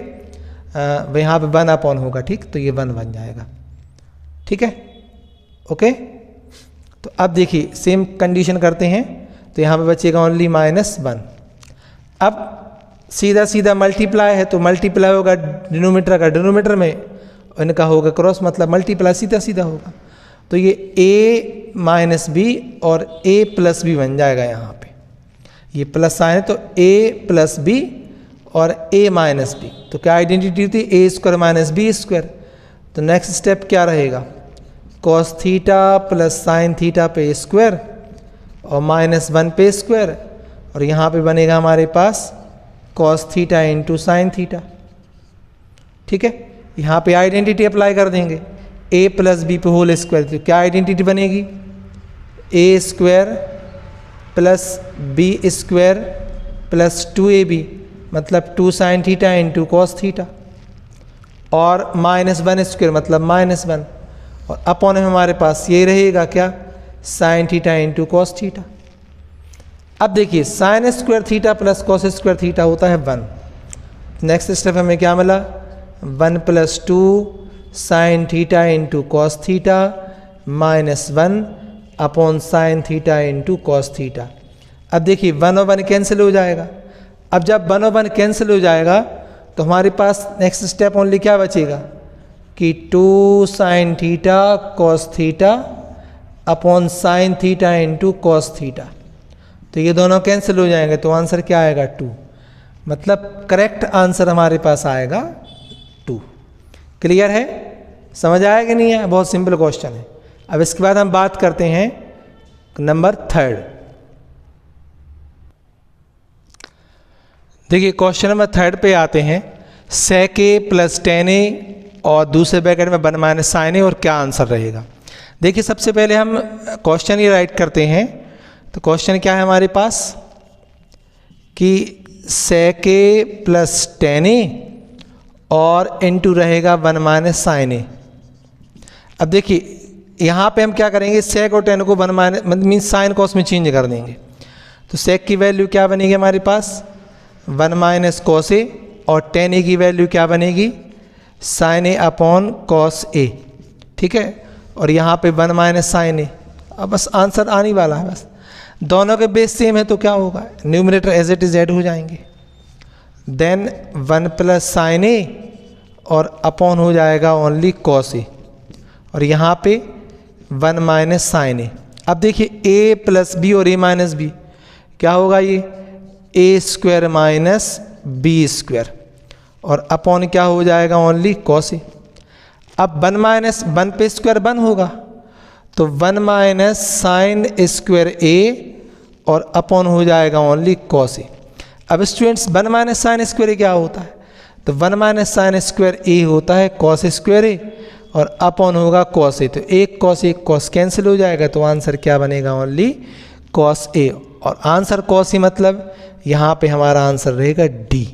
यहाँ पे 1 अपॉन होगा। ठीक, तो ये 1 बन जाएगा। ठीक है, ओके। तो अब देखिए सेम कंडीशन करते हैं तो यहाँ पे बचेगा ओनली -1। अब सीधा सीधा मल्टीप्लाई है तो मल्टीप्लाई होगा डिनोमीटर का डिनोमीटर में, इनका होगा क्रॉस, मतलब मल्टीप्लाई सीधा सीधा होगा। तो ये a माइनस बी और a प्लस बी बन जाएगा। यहाँ पे ये प्लस साइन है तो a प्लस बी और a माइनस बी। तो क्या आइडेंटिटी थी, a square minus B square. तो नेक्स्ट स्टेप क्या रहेगा, cos theta plus sine theta पे स्क्वायर और -1 पे स्क्वायर, और यहाँ पे बनेगा हमारे पास cos theta into sine theta. ठीक है, यहाँ पे आइडेंटिटी अप्लाई कर देंगे, a प्लस बी पे होल स्क्वायर, तो क्या आइडेंटिटी बनेगी, a square plus B square plus 2ab, मतलब 2 sign theta into cos theta, और -1 स्क्वायर मतलब -1, और अपॉन में हमारे पास ये रहेगा क्या, sign theta into cos theta. अब देखिए sign square theta plus cos square theta होता है 1। नेक्स्ट स्टेप हमें क्या मिला, 1 + 2 sign theta into cos theta -1 upon sine theta into cos theta. अब देखिए 1 और 1 कैंसिल हो जाएगा। अब जब 1 और 1 कैंसिल हो जाएगा तो हमारे पास नेक्स्ट स्टेप ओनली क्या बचेगा कि 2 sine theta cos theta upon sine theta into cos theta. तो ये दोनों कैंसिल हो जाएंगे, तो आंसर क्या आएगा 2, मतलब करेक्ट आंसर हमारे पास आएगा 2। क्लियर है, समझ आया कि नहीं है, बहुत सिंपल क्वेश्चन है। अब इसके बाद हम बात करते हैं नंबर 3। देखिए क्वेश्चन नंबर 3 पे आते हैं, sec a plus tan a और दूसरे ब्रैकेट में 1 - sin a, और क्या आंसर रहेगा। देखिए सबसे पहले हम क्वेश्चन ही राइट करते हैं। तो क्वेश्चन क्या है हमारे पास कि sec a plus tan a और इनटू रहेगा 1 - sin a। अब देखिए यहाँ पे हम क्या करेंगे, sec और tan को 1 मीन्स साइन कॉस में चेंज कर देंगे। तो sec की वैल्यू क्या बनेगी हमारे पास 1 - cos a, और tan a की वैल्यू क्या बनेगी sin a upon cos a। ठीक है, और यहाँ पे 1 - sin a। अब बस आंसर आने वाला है, बस दोनों के बेस सेम है तो क्या होगा, numerator as it is add हो जाएंगे। देन 1 + sin a और अपॉन हो जाएगा ओनली cos a, और यहाँ पे 1 - sin a। अब देखिए a प्लस बी और a माइनस बी क्या होगा, ये a square minus B square, और अपॉन क्या हो जाएगा ओनली cos a। अब 1 पे स्क्वायर 1 होगा, तो 1 - साइन स्क्वायर a और अपॉन हो जाएगा ओनली cos a। अब स्टूडेंट्स 1 - साइन स्क्वायर a क्या होता है, तो 1 - साइन स्क्वायर a होता है cos स्क्वायर a, और अपॉन होगा cos a। तो एक cos कैंसिल हो जाएगा, तो आंसर क्या बनेगा ओनली cos a, और आंसर cos a मतलब यहाँ पे हमारा आंसर रहेगा D।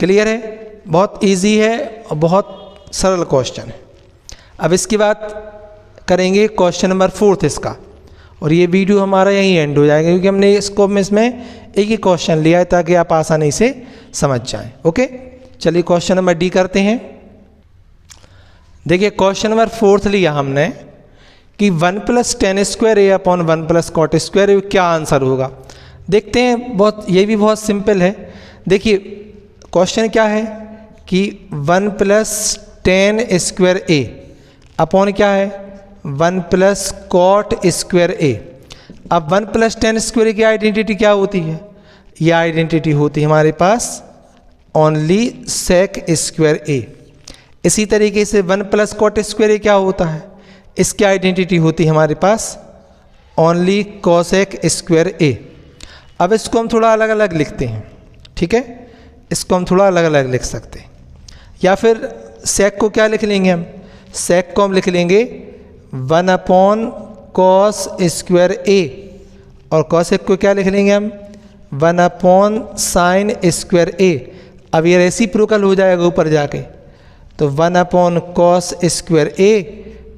क्लियर है, बहुत इजी है और बहुत सरल क्वेश्चन है। अब इसकी बात करेंगे क्वेश्चन नंबर 4 इसका, और ये वीडियो हमारा यहीं एंड हो जाएगा, क्योंकि हमने इसमें एक ही क्वेश्चन लिया है ताकि आप आसानी से समझ जाएं। ओके, चलिए क्वेश्चन नंबर D करते हैं। देखिए क्वेश्चन नंबर 4 लिया हमने कि 1 + tan square a upon 1 + cot square a, क्या आंसर होगा। देखते हैं, ये भी बहुत सिंपल है। देखिए क्वेश्चन क्या है कि 1 + tan स्क्वायर a अपॉन क्या है 1 + cot स्क्वायर a। अब 1 + tan स्क्वायर की आइडेंटिटी क्या होती है, यह आइडेंटिटी होती है हमारे पास ओनली sec स्क्वायर a। इसी तरीके से 1 + cot स्क्वायर a क्या होता है, इसकी आइडेंटिटी होती है हमारे पास ओनली cosec स्क्वायर a। अब इसको हम थोड़ा अलग अलग लिखते हैं, ठीक है, इसको हम थोड़ा अलग अलग लिख सकते हैं, या फिर sec को क्या लिख लेंगे हम, sec को हम लिख लेंगे 1/cos स्क्वायर a, और cosec को क्या लिख लेंगे हम 1/sin स्क्वायर a। अब ये रेसिप्रोकल हो जाएगा ऊपर जाके, तो 1/cos square a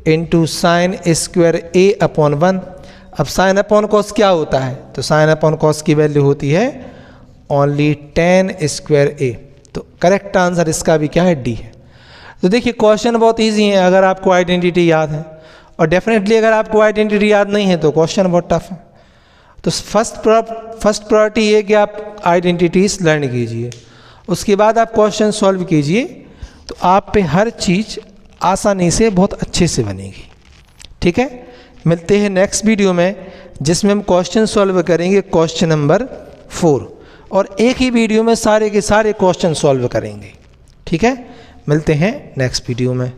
into sine square a/1। अब साइन अपॉन कॉस क्या होता है, तो साइन अपॉन कॉस की वैल्यू होती है ओनली tan स्क्वायर a। तो करेक्ट आंसर इसका भी क्या है, D है। तो देखिए क्वेश्चन बहुत इजी है अगर आपको आइडेंटिटी याद है, और डेफिनेटली अगर आपको आइडेंटिटी याद नहीं है तो क्वेश्चन बहुत टफ है। तो फर्स्ट प्रायोरिटी ये कि आप आइडेंटिटीज लर्न कीजिए, उसके बाद आप क्वेश्चन सॉल्व कीजिए, तो आप पे हर चीज़ आसानी से बहुत अच्छे से बनेगी। ठीक है, मिलते हैं नेक्स्ट वीडियो में जिसमें हम क्वेश्चन सॉल्व करेंगे क्वेश्चन नंबर 4, और एक ही वीडियो में सारे के सारे क्वेश्चन सॉल्व करेंगे। ठीक है, मिलते हैं नेक्स्ट वीडियो में।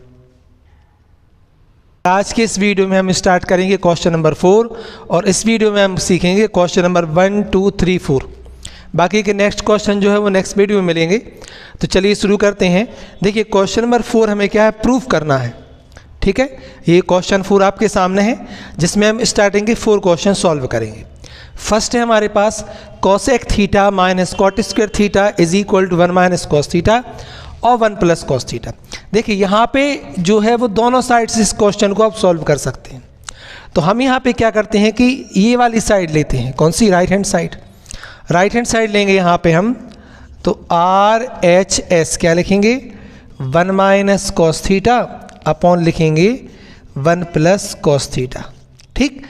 आज के इस वीडियो में हम स्टार्ट करेंगे क्वेश्चन नंबर 4 और इस वीडियो में हम सीखेंगे क्वेश्चन नंबर 1, 2, 3, 4। बाकी के नेक्स्ट क्वेश्चन जो है वो नेक्स्ट वीडियो में मिलेंगे। तो चलिए शुरू करते हैं। देखिए क्वेश्चन नंबर 4 हमें क्या है, प्रूफ करना है। ठीक है, ये क्वेश्चन 4 आपके सामने है जिसमें हम स्टार्टिंग के 4 क्वेश्चन सॉल्व करेंगे। फर्स्ट है हमारे पास cosec theta minus cot square theta is equal to 1 minus cos theta और 1 प्लस कॉस थीटा। देखिए यहाँ पे जो है वो दोनों साइड से इस क्वेश्चन को आप सॉल्व कर सकते हैं। तो हम यहाँ पे क्या करते हैं कि ये वाली साइड लेते हैं, कौन सी, right hand side. Right hand side लेंगे यहाँ पे हम, तो आर एच एस क्या लिखेंगे, 1 माइनस कॉस थीटा अपॉन लिखेंगे 1 प्लस कॉस थीटा। ठीक,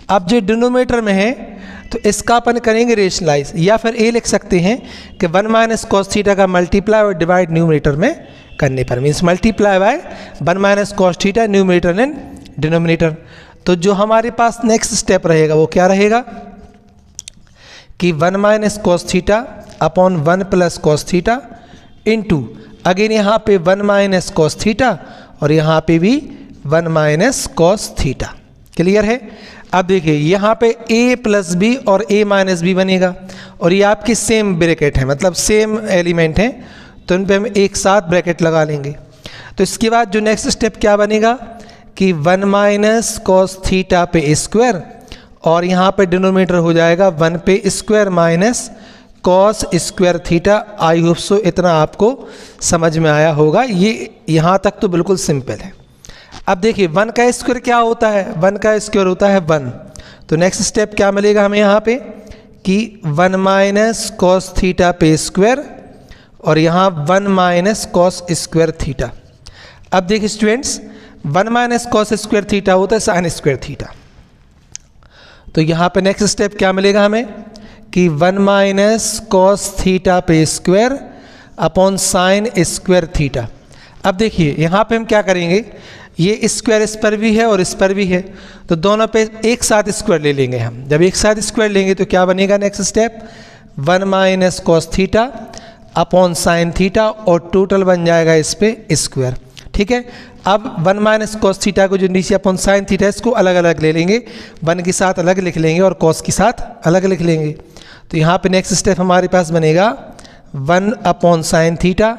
अब जो डिनोमिनेटर में है तो इसका अपन करेंगे रेशनलाइज, या फिर ये लिख सकते हैं कि 1 माइनस कॉस थीटा का मल्टीप्लाई और डिवाइड न्यूमरेटर में करने पर, means multiply by 1 minus cos theta numerator and denominator. तो जो हमारे पास नेक्स्ट स्टेप रहेगा वो क्या रहेगा कि 1 minus cos theta upon 1 plus cos theta into again यहाँ पे 1 माइनस कॉस थीटा और यहाँ पे भी 1 माइनस कॉस थीटा। क्लियर है। अब देखिए यहाँ पे a प्लस बी और a माइनस बी बनेगा और ये आपके सेम ब्रैकेट है, मतलब सेम एलिमेंट हैं, तो इन पे हम एक साथ ब्रैकेट लगा लेंगे। तो इसके बाद जो नेक्स्ट स्टेप क्या बनेगा कि 1 माइनस कॉस थीटा पे स्क्वायर और यहाँ पे डिनोमिनेटर हो जाएगा 1 पे square minus cos square theta. I hope सो इतना आपको समझ में आया होगा। ये यहाँ तक तो बिल्कुल सिंपल है। अब देखिए 1 का स्क्वायर क्या होता है, 1 का स्क्वायर होता है 1। तो नेक्स्ट स्टेप क्या मिलेगा हमें यहाँ पे कि 1 माइनस कॉस थीटा पे स्क्वायर और यहाँ 1 माइनस कॉस स्क्वायर थीटा। अब देखिए students 1 minus cos square theta होता है साइन स्क्वायर थीटा। तो यहाँ पे नेक्स्ट स्टेप क्या मिलेगा हमें कि 1 माइनस कॉस थीटा पे square upon sine square theta. अब देखिए यहाँ पे हम क्या करेंगे, ये स्क्वायर इस पर भी है और इस पर भी है, तो दोनों पे एक साथ स्क्वायर ले लेंगे हम। जब एक साथ स्क्वायर लेंगे तो क्या बनेगा next step, 1 minus cos theta upon sine theta और टोटल बन जाएगा इस पे स्क्वायर। ठीक है, अब 1 माइनस कॉस थीटा को जो नीचे अपॉन साइन थीटा इसको अलग अलग ले लेंगे, 1 के साथ अलग लिख लेंगे और कॉस के साथ अलग लिख लेंगे। तो यहाँ पे नेक्स्ट स्टेप हमारे पास बनेगा 1 upon sine theta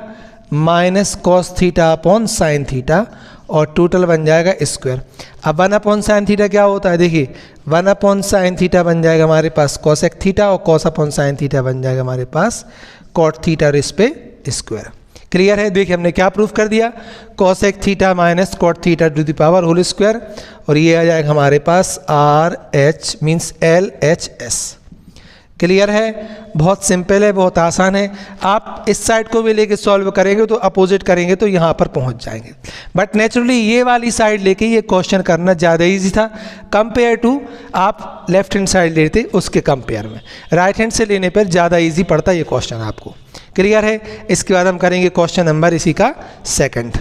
minus cos theta upon sine theta और टोटल बन जाएगा स्क्वायर। अब 1 अपॉन साइन थीटा क्या होता है, देखिए 1 अपॉन साइन थीटा बन जाएगा हमारे पास कॉसेक थीटा और कॉस अपॉन साइन थीटा बन जाएगा हमारे पास कॉट थीटा और इस पे स्क्वायर। क्लियर है। देखिए हमने क्या प्रूफ कर दिया, cosec theta minus cot theta to the power whole square और ये आ जाएगा हमारे पास R H means L H S. Clear है, बहुत सिंपल है, बहुत आसान है। आप इस साइड को भी लेके सॉल्व करेंगे तो अपोजिट करेंगे तो यहाँ पर पहुँच जाएंगे। बट नेचुरली ये वाली साइड लेके ये क्वेश्चन करना ज़्यादा इजी था कंपेयर टू आप लेफ्ट हैंड साइड लेते उसके कंपेयर में। राइट हैंड से लेने पर ज़्यादा इजी पड़ता ये क्वेश्चन आपको। क्लियर है। इसके बाद हम करेंगे क्वेश्चन नंबर इसी का 2।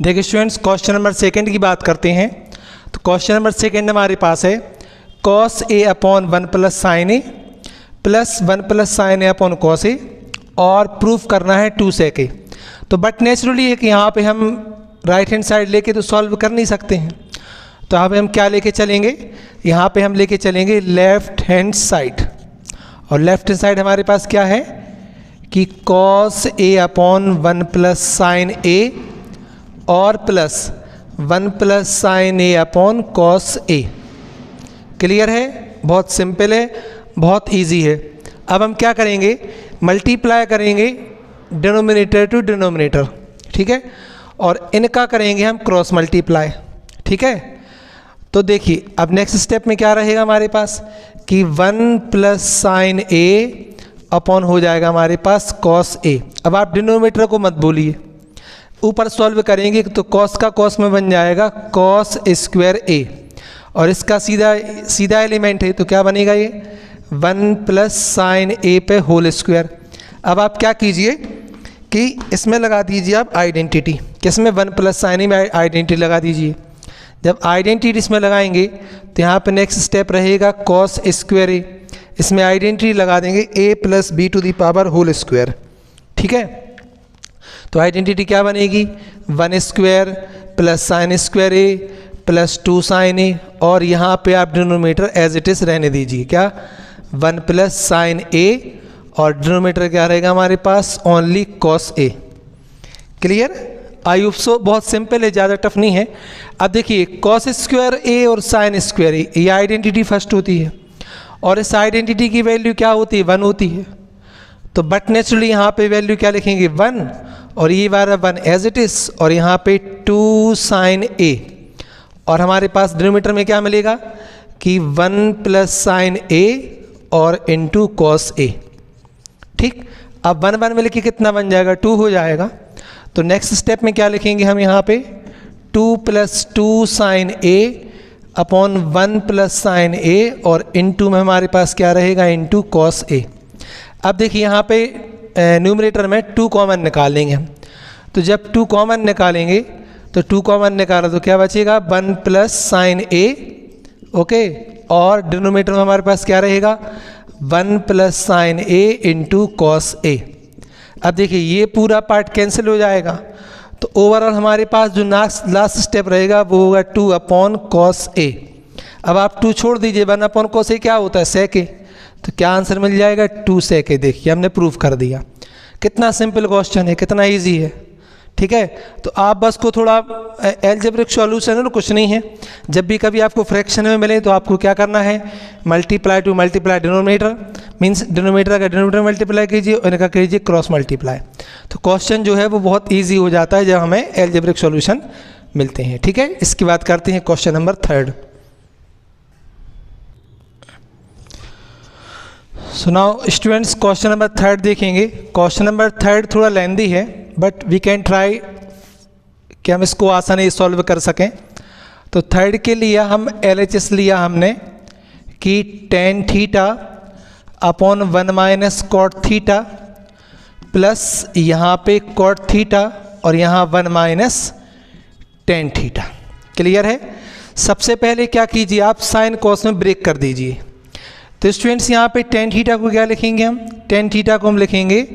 देखिए स्टूडेंट्स क्वेश्चन नंबर 2 की बात करते हैं। तो क्वेश्चन नंबर 2 हमारे पास है cos A upon 1 plus sine a plus 1 plus sine A upon cos ए और प्रूफ करना है 2 सेक ए। तो बट नेचुरली है कि यहाँ पे हम राइट हैंड साइड लेके तो सॉल्व कर नहीं सकते हैं, तो यहाँ पे हम क्या लेके चलेंगे, यहाँ पे हम लेके चलेंगे लेफ्ट हैंड साइड। और लेफ्ट हैंड साइड हमारे पास क्या है कि cos A upon 1 plus sine a और plus 1 plus sine A upon cos A. Clear है, बहुत सिंपल है, बहुत इजी है। अब हम क्या करेंगे, मल्टीप्लाई करेंगे डिनोमिनेटर टू डिनोमिनेटर। ठीक है, और इनका करेंगे हम क्रॉस मल्टीप्लाई। ठीक है, तो देखिए अब नेक्स्ट स्टेप में क्या रहेगा हमारे पास कि 1 प्लस साइन ए अपॉन हो जाएगा हमारे पास कॉस ए। अब आप डिनोमिनेटर को मत बोलिए, ऊपर सॉल्व करेंगे तो कॉस का कॉस में बन जाएगा कॉस स्क्वायर ए और इसका सीधा एलिमेंट है तो क्या बनेगा ये 1 प्लस साइन ए पे होल स्क्वायर। अब आप क्या कीजिए कि इसमें लगा दीजिए आप आइडेंटिटी, किसमें 1 प्लस साइन ए में आइडेंटिटी लगा दीजिए। जब आइडेंटिटी इसमें लगाएंगे तो यहाँ पे नेक्स्ट स्टेप रहेगा कॉस स्क्वायर ए, इसमें आइडेंटिटी लगा देंगे a plus b to the power whole square. ठीक है, तो आइडेंटिटी क्या बनेगी, 1 square plus sine square A plus 2 sine a, और यहाँ पे आप डिनोमिनेटर एज इट इज़ रहने दीजिए, क्या 1 प्लस साइन ए, और डिनोमिनेटर क्या रहेगा हमारे पास, only cos A. Clear? I hope so. बहुत सिंपल है, ज़्यादा टफ नहीं है। अब देखिए कॉस स्क्वायर ए और साइन स्क्वायर ए, ये आइडेंटिटी फर्स्ट होती है, और इस आइडेंटिटी की वैल्यू क्या होती है, 1 होती है। तो बट नेचुरली यहाँ पे वैल्यू क्या लिखेंगे, 1, और ये वाला 1 एज इट इज़, और यहाँ पे 2 साइन ए, और हमारे पास डिनोमिनेटर में क्या मिलेगा कि 1 प्लस साइन ए और इंटू कॉस ए। ठीक, अब 1 1 में लिखिए कितना बन जाएगा, 2 हो जाएगा। तो नेक्स्ट स्टेप में क्या लिखेंगे हम यहाँ पे, 2 plus 2 sine A upon 1 plus sine a, और इंटू में हमारे पास क्या रहेगा, इंटू कॉस ए। अब देखिए यहाँ पे न्यूमरेटर में 2 कॉमन निकालेंगे हम, तो जब 2 कॉमन निकालेंगे तो 2 कॉमन निकाला तो क्या बचेगा, 1 प्लस साइन ए, ओके, और डिनोमिनेटर में हमारे पास क्या रहेगा, 1 plus sine a into cos a. अब देखिए ये पूरा पार्ट कैंसिल हो जाएगा, तो ओवरऑल हमारे पास जो लास्ट स्टेप रहेगा वो होगा 2 अपॉन कॉस ए। अब आप 2 छोड़ दीजिए, 1 अपॉन कॉस ए क्या होता है, सेक ए, तो क्या आंसर मिल जाएगा, 2 सेक ए। देखिए हमने प्रूफ कर दिया। कितना सिंपल क्वेश्चन है, कितना ईजी है। ठीक है, तो आप बस को थोड़ा एल्जेब्रिक सॉल्यूशन है ना, कुछ नहीं है। जब भी कभी आपको फ्रैक्शन में मिले तो आपको क्या करना है, multiply two multiply denominator, means denominator का डिनोमिनेटर मल्टीप्लाई कीजिए और इनका कीजिए क्रॉस मल्टीप्लाई। तो क्वेश्चन जो है वो बहुत ईजी हो जाता है जब हमें एल्जेब्रिक सॉल्यूशन मिलते हैं। ठीक है, इसकी बात करते हैं question number 3। So now students question number 3 देखेंगे। क्वेश्चन नंबर 3 थोड़ा लेंदी है, बट वी कैन ट्राई कि हम इसको आसानी सॉल्व कर सकें। तो 3 के लिए हम LHS लिया हमने कि tan theta upon 1 minus cot theta plus यहाँ पे कॉट थीटा और यहाँ 1 माइनस tan थीटा। क्लियर है? सबसे पहले क्या कीजिए, आप साइन कॉस में ब्रेक कर दीजिए। तो स्टूडेंट्स यहाँ पे tan थीटा को क्या लिखेंगे हम, tan थीटा को हम लिखेंगे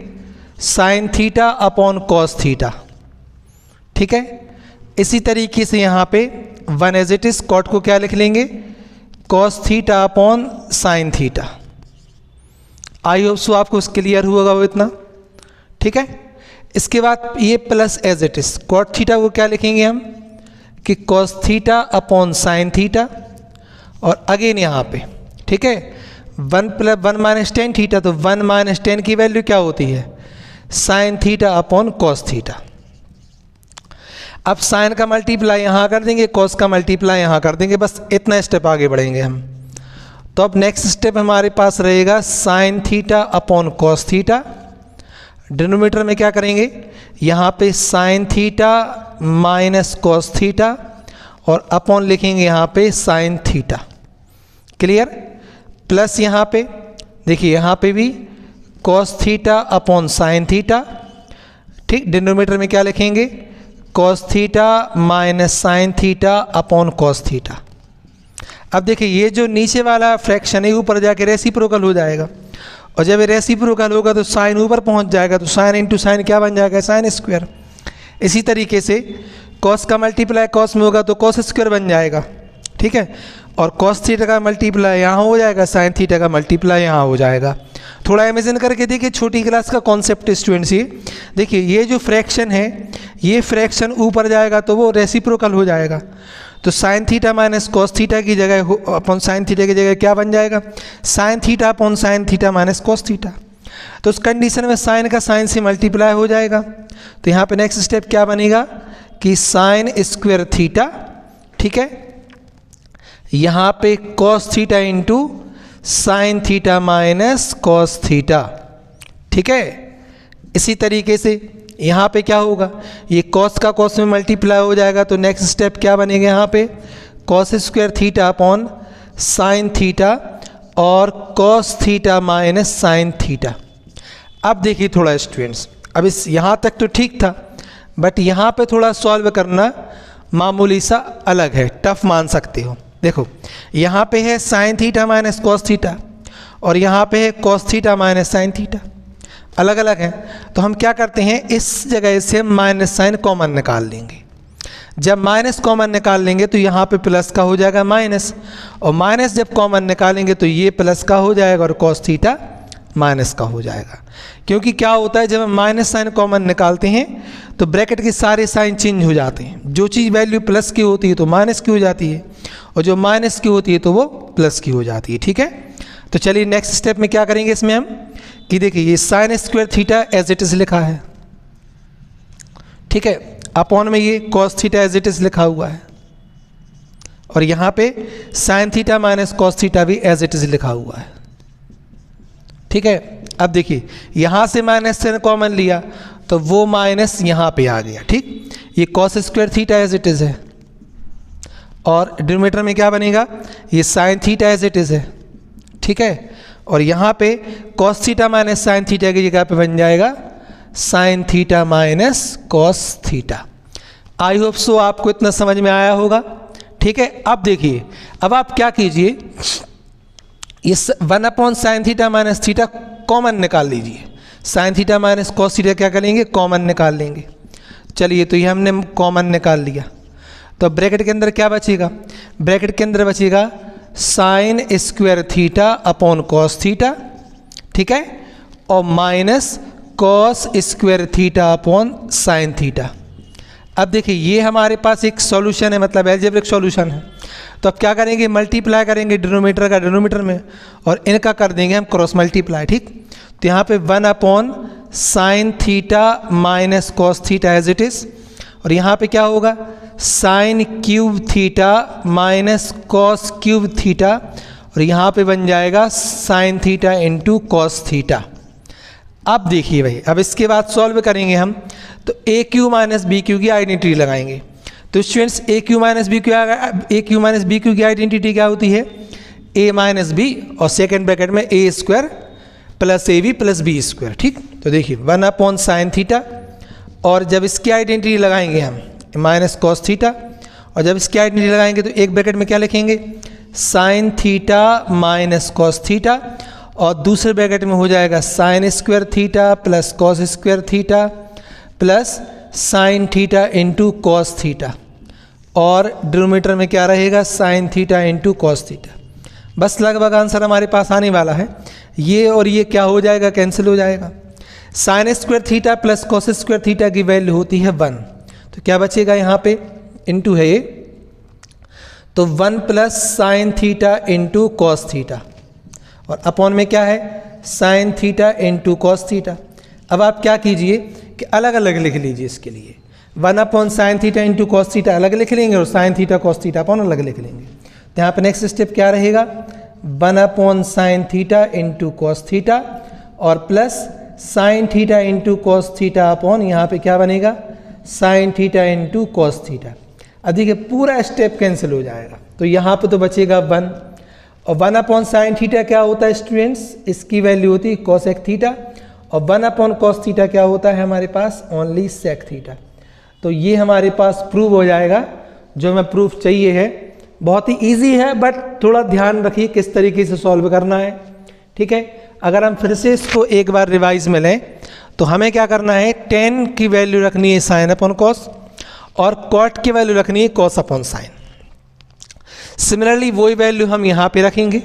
sign theta upon cos theta. ठीक है, इसी तरीके से यहाँ पे 1 एज इट इज, कॉट को क्या लिख लेंगे, cos theta upon sine theta. I hope so आपको क्लियर हुआ वो इतना। ठीक है, इसके बाद ये plus as it is, cot theta को क्या लिखेंगे हम कि cos theta upon sine theta, और अगेन यहाँ पे ठीक है 1 प्लस 1 माइनस tan थीटा, तो 1 माइनस tan की वैल्यू क्या होती है, sine theta upon cos theta. अब साइन का मल्टीप्लाई यहाँ कर देंगे, कॉस का मल्टीप्लाई यहाँ कर देंगे, बस इतना स्टेप आगे बढ़ेंगे हम। तो अब नेक्स्ट स्टेप हमारे पास रहेगा sign theta upon cos theta. Denominator में क्या करेंगे, यहाँ पे sine theta minus cos theta और अपॉन लिखेंगे यहाँ पे साइन थीटा। क्लियर? प्लस यहाँ पे देखिए यहाँ पे भी cos theta upon sine theta. ठीक, डिनोमिनेटर में क्या लिखेंगे, cos theta minus sine theta upon cos theta. अब देखिए ये जो नीचे वाला फ्रैक्शन है ऊपर जाके रेसिप्रोकल हो जाएगा, और जब ये रेसिप्रोकल होगा तो साइन ऊपर पहुंच जाएगा, तो साइन इंटू साइन क्या बन जाएगा, साइन स्क्वायर। इसी तरीके से कॉस का मल्टीप्लाई कॉस में होगा तो कॉस स्क्वायर बन जाएगा। ठीक है, और कॉस थीटा का मल्टीप्लाई यहाँ हो जाएगा, साइन थीटा का मल्टीप्लाई यहाँ हो जाएगा। थोड़ा इमेजिन करके देखिए, छोटी क्लास का कॉन्सेप्ट स्टूडेंट्स। ये देखिए ये जो फ्रैक्शन है, ये फ्रैक्शन ऊपर जाएगा तो वो रेसिप्रोकल हो जाएगा, तो sine theta minus cos theta की जगह अपॉन साइन थीटा की जगह क्या बन जाएगा, sine theta upon sine theta minus cos theta. तो उस कंडीशन में साइन का साइन से मल्टीप्लाई हो जाएगा, तो यहाँ पे नेक्स्ट स्टेप क्या बनेगा कि साइन स्क्वायर थीटा। ठीक है, यहाँ पे cos theta into sine theta minus cos theta. ठीक है, इसी तरीके से यहाँ पे क्या होगा, ये कॉस का कॉस में मल्टीप्लाई हो जाएगा, तो नेक्स्ट स्टेप क्या बनेगा, यहाँ पे cos square theta upon sine theta और cos theta minus sine theta. अब देखिए थोड़ा स्टूडेंट्स, अब इस यहाँ तक तो ठीक था, बट यहाँ पे थोड़ा सॉल्व करना मामूली सा अलग है, टफ मान सकते हो। देखो यहाँ पे है sine theta minus cos theta और यहाँ पे है cos theta minus sine theta. अलग अलग हैं, तो हम क्या करते हैं, इस जगह से माइनस साइन कॉमन निकाल लेंगे। जब माइनस कॉमन निकाल लेंगे तो यहाँ पे प्लस का हो जाएगा माइनस, और माइनस जब कॉमन निकालेंगे तो ये प्लस का हो जाएगा और कॉस थीटा माइनस का हो जाएगा। क्योंकि क्या होता है, जब हम माइनस साइन कॉमन निकालते हैं तो ब्रैकेट के सारे साइन चेंज हो जाते हैं। जो चीज़ वैल्यू प्लस की होती है तो माइनस की हो जाती है, और जो माइनस की होती है तो वो प्लस की हो जाती है। ठीक है, तो चलिए नेक्स्ट स्टेप में क्या करेंगे इसमें हम, कि देखिए ये sine square theta as it is लिखा है, ठीक है, अपॉन में ये cos theta as it is लिखा हुआ है, और यहाँ पे sine theta minus cos theta भी एज इट इज़ लिखा हुआ है। ठीक है, अब देखिए यहाँ से माइनस से कॉमन लिया तो वो माइनस यहाँ पे आ गया। ठीक, ये cos square theta as it is है, और डिनोमिनेटर में क्या बनेगा, ये sine theta as it is है। ठीक है, और यहाँ पे cos theta minus sine theta की जगह पे बन जाएगा sine theta minus cos theta. I hope so आपको इतना समझ में आया होगा। ठीक है, अब देखिए, अब आप क्या कीजिए, ये 1 sine theta minus theta common निकाल लीजिए। Sign theta minus cos theta क्या करेंगे, कॉमन निकाल लेंगे। चलिए, तो ये हमने कॉमन निकाल लिया, तो ब्रैकेट के अंदर क्या बचेगा, ब्रैकेट के अंदर बचेगा sign square theta upon cos theta. ठीक है, और minus cos square theta upon sine theta. अब देखिए ये हमारे पास एक सॉल्यूशन है, मतलब एल्जेब्रिक सॉल्यूशन है। तो अब क्या करेंगे, मल्टीप्लाई करेंगे डिनोमिनेटर का डिनोमिनेटर में, और इनका कर देंगे हम क्रॉस मल्टीप्लाई। ठीक, तो यहाँ पे 1 sine theta minus cos theta as it is, और यहाँ पे क्या होगा, sine cube theta minus cos cube theta, और यहाँ पे बन जाएगा sine theta into cos theta. अब देखिए भाई, अब इसके बाद सॉल्व करेंगे हम, तो A cube minus B cube की आइडेंटिटी लगाएंगे। तो students A cube minus B cube की आइडेंटिटी क्या होती है, ए माइनस बी, और सेकेंड ब्रैकेट में A square plus A B plus B square. ठीक, तो देखिए 1 साइन थीटा, और जब इसकी आइडेंटिटी लगाएंगे हम माइनस कॉस थीटा, और जब इसकी आइडेंटिटी लगाएंगे तो एक ब्रैकेट में क्या लिखेंगे, sign theta minus cos theta, और दूसरे ब्रैकेट में हो जाएगा sign square theta plus cos square theta plus sine theta into cos theta, और डिनोमिनेटर में क्या रहेगा, sign theta into cos theta. बस लगभग आंसर हमारे पास आने वाला है। ये और ये क्या हो जाएगा, कैंसिल हो जाएगा। Sign square theta plus cos square theta की वैल्यू होती है 1, तो क्या बचेगा यहाँ पे, इंटू है ये, तो 1 plus sine theta into cos theta, और अपॉन में क्या है, sine theta into cos theta. अब आप क्या कीजिए कि अलग अलग लिख लीजिए इसके लिए, 1 sine theta into cos theta अलग लिख लेंगे, और sine theta cos theta upon अलग लिख लेंगे। तो यहाँ पे नेक्स्ट स्टेप क्या रहेगा, 1 sine theta into cos theta, और plus sine theta into cos theta upon यहाँ पे क्या बनेगा, sine theta into cos theta. अब देखिए पूरा स्टेप कैंसिल हो जाएगा, तो यहाँ पे तो बचेगा 1, और 1 साइन थीटा क्या होता है स्टूडेंट्स, इसकी वैल्यू होती है कोसेक थीटा, और 1 कॉस थीटा क्या होता है हमारे पास, ओनली सेक थीटा। तो ये हमारे पास प्रूव हो जाएगा, जो हमें प्रूफ चाहिए है। बहुत ही इजी है, बट थोड़ा ध्यान रखिए किस तरीके से सॉल्व करना है। ठीक है, अगर हम फिर से इसको एक बार रिवाइज में लें तो हमें क्या करना है, tan की वैल्यू रखनी है साइन अपॉन कॉस, और cot की वैल्यू रखनी है कॉस अपॉन साइन। सिमिलरली वही वैल्यू हम यहाँ पे रखेंगे।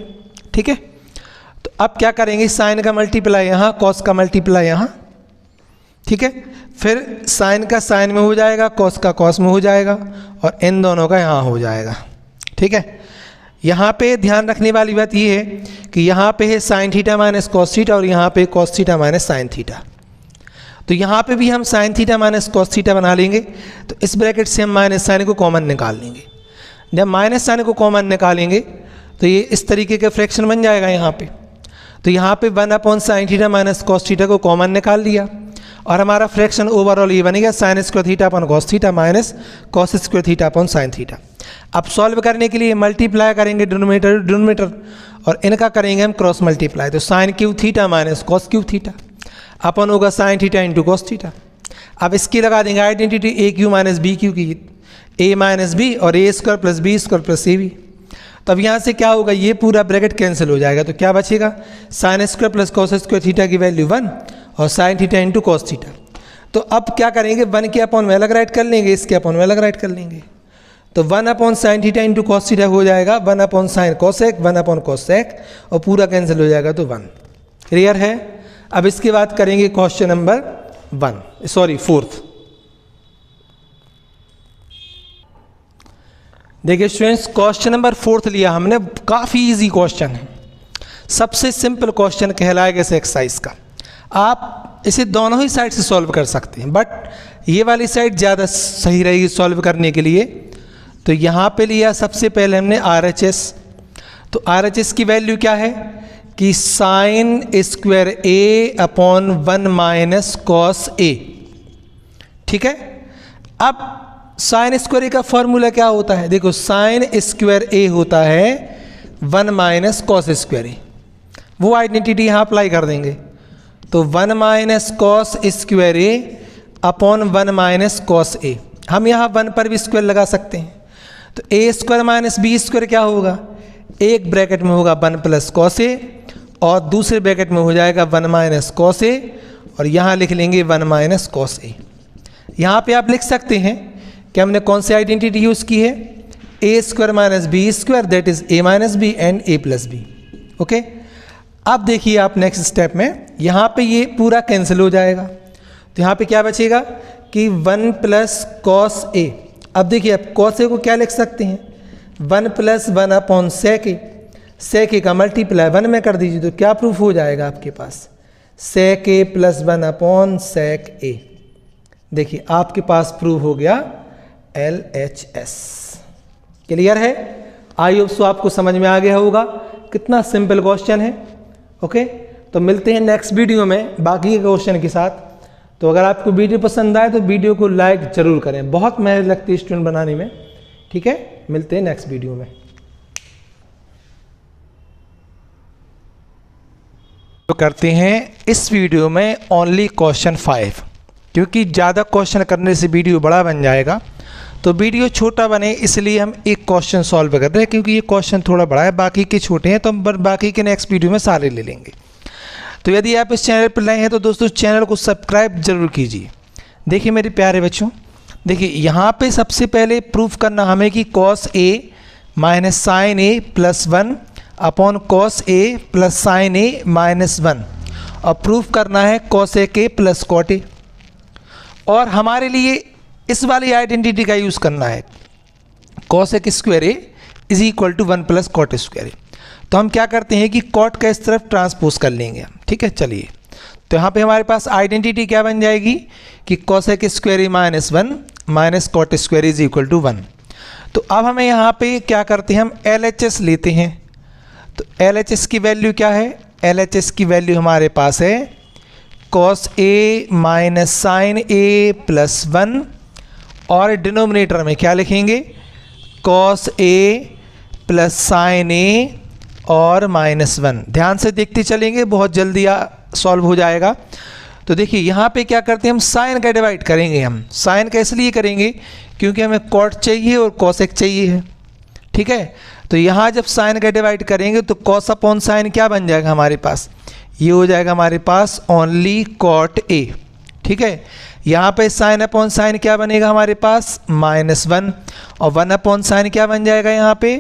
ठीक है, तो अब क्या करेंगे, साइन का मल्टीप्लाई यहाँ, कॉस का मल्टीप्लाई यहाँ। ठीक है, फिर साइन का साइन में हो जाएगा, कॉस का कॉस में हो जाएगा, और इन दोनों का यहाँ हो जाएगा। ठीक है, यहाँ पे ध्यान रखने वाली बात ये है कि यहाँ पे है sine theta minus cos theta, और यहाँ पे cos theta minus sine theta. तो यहाँ पे भी हम sign theta minus cos theta बना लेंगे, तो इस ब्रैकेट से हम माइनस साइन को कॉमन निकाल लेंगे। जब माइनस साइन को कॉमन निकालेंगे तो ये इस तरीके का फ्रैक्शन बन जाएगा यहाँ पे। तो यहाँ पे 1 sine theta minus cos theta को कॉमन निकाल लिया, और हमारा फ्रैक्शन ओवरऑल ये बनेगा sign square theta upon cos theta minus cos square theta upon sine theta. अब सॉल्व करने के लिए मल्टीप्लाई करेंगे डिनोमिनेटर, और इनका करेंगे हम क्रॉस मल्टीप्लाई। तो sine cube theta minus cos cube theta upon होगा sine theta into cos theta. अब इसकी लगा देंगे identity A cube minus B cube की, ए माइनस बी और ए square plus B square plus A B. तो अब यहाँ से क्या होगा, ये पूरा ब्रैकेट कैंसिल हो जाएगा, तो क्या बचेगा, sine square plus cos square theta की वैल्यू 1 और sine theta into cos theta. तो अब क्या करेंगे, 1 के अपॉन में अलग राइट कर लेंगे, इसके अपॉन में अलग राइट कर लेंगे। तो 1 upon sine theta into cos theta हो जाएगा 1 upon sign cosec 1 upon cosec, और पूरा कैंसिल हो जाएगा तो 1। क्लियर है। अब इसके बाद करेंगे क्वेश्चन नंबर 4। देखिए स्टूडेंट्स, क्वेश्चन नंबर 4 लिया हमने, काफ़ी इजी क्वेश्चन है, सबसे सिंपल क्वेश्चन कहलाएगा इस एक्सरसाइज का। आप इसे दोनों ही साइड से सॉल्व कर सकते हैं, बट ये वाली साइड ज़्यादा सही रहेगी सॉल्व करने के लिए। तो यहाँ पे लिया सबसे पहले हमने RHS। तो RHS की वैल्यू क्या है कि साइन स्क्वायर ए अपॉन 1 माइनस कॉस ए। ठीक है। अब साइन स्क्वायर ए का फॉर्मूला क्या होता है, देखो साइन स्क्वायर ए होता है 1 माइनस कॉस स्क्वायर ए, वो आइडेंटिटी यहाँ अप्लाई कर देंगे। तो 1 माइनस कॉस स्क्वायर ए अपॉन 1 माइनस कॉस ए, हम यहाँ 1 पर भी स्क्वायर लगा सकते हैं। तो ए स्क्वायर माइनस बी स्क्वायर क्या होगा, एक ब्रैकेट में होगा 1 प्लस कॉस ए और दूसरे ब्रैकेट में हो जाएगा 1 माइनस कॉस ए, और यहाँ लिख लेंगे 1 माइनस कॉस ए। यहाँ पे आप लिख सकते हैं कि हमने कौन सी आइडेंटिटी यूज़ की है, A square minus B square that is A minus B and A plus B. Okay. अब देखिए आप नेक्स्ट स्टेप में, यहाँ पे ये पूरा कैंसिल हो जाएगा, तो यहाँ पे क्या बचेगा कि 1 प्लस कॉस ए। अब देखिए अब कॉस ए को क्या लिख सकते हैं, 1 प्लस 1 अपॉन सेक ए, सेक ए का मल्टीप्लाई 1 में कर दीजिए, तो क्या प्रूफ हो जाएगा आपके पास, सेक ए प्लस 1 अपॉन सेक ए। देखिए आपके पास प्रूफ हो गया LHS। क्लियर है। आई होप सो आपको समझ में आ गया होगा, कितना सिंपल क्वेश्चन है। ओके, तो मिलते हैं नेक्स्ट वीडियो में बाकी के क्वेश्चन के साथ। तो अगर आपको वीडियो पसंद आए तो वीडियो को लाइक जरूर करें, बहुत मेहनत लगती है स्टूडेंट बनाने में। ठीक है, मिलते हैं नेक्स्ट वीडियो में। तो करते हैं इस वीडियो में ओनली क्वेश्चन 5, क्योंकि ज़्यादा क्वेश्चन करने से वीडियो बड़ा बन जाएगा, तो वीडियो छोटा बने इसलिए हम एक क्वेश्चन सॉल्व कर रहे हैं, क्योंकि ये क्वेश्चन थोड़ा बड़ा है, बाकी के छोटे हैं, तो हम बाकी के नेक्स्ट वीडियो में सारे ले लेंगे। तो यदि आप इस चैनल पर नए हैं तो दोस्तों चैनल को सब्सक्राइब जरूर कीजिए। देखिए मेरे प्यारे बच्चों, देखिए यहाँ पे सबसे पहले प्रूफ करना हमें कि cos A minus sine a plus 1 upon cos a plus sine A minus 1, और प्रूफ करना है कॉस ए के प्लस कॉट ए। और हमारे लिए इस वाली आइडेंटिटी का यूज़ करना है, cosec square A is equal to 1 plus cot square A. तो हम क्या करते हैं कि कॉट का इस तरफ ट्रांसपोज कर लेंगे हम। ठीक है, चलिए। तो यहाँ पे हमारे पास आइडेंटिटी क्या बन जाएगी कि cosec square a minus 1 minus cot square is equal to 1। तो अब हमें यहाँ पे क्या करते हैं, हम LHS लेते हैं। तो LHS की वैल्यू क्या है, LHS की वैल्यू हमारे पास है cos A minus sine a plus 1, और डिनोमिनेटर में क्या लिखेंगे, cos a plus sine a और माइनस 1। ध्यान से देखते चलेंगे, बहुत जल्दी सॉल्व हो जाएगा। तो देखिए यहाँ पे क्या करते हैं, हम साइन का डिवाइड करेंगे। हम साइन का इसलिए करेंगे क्योंकि हमें कॉट चाहिए और कॉसेक चाहिए है। ठीक है, तो यहाँ जब साइन का डिवाइड करेंगे तो कॉस अपॉन साइन क्या बन जाएगा हमारे पास, ये हो जाएगा हमारे पास ओनली कॉट ए। ठीक है, यहाँ पे साइन अपॉन साइन क्या बनेगा हमारे पास -1, और 1 अपॉन साइन क्या बन जाएगा यहाँ पे,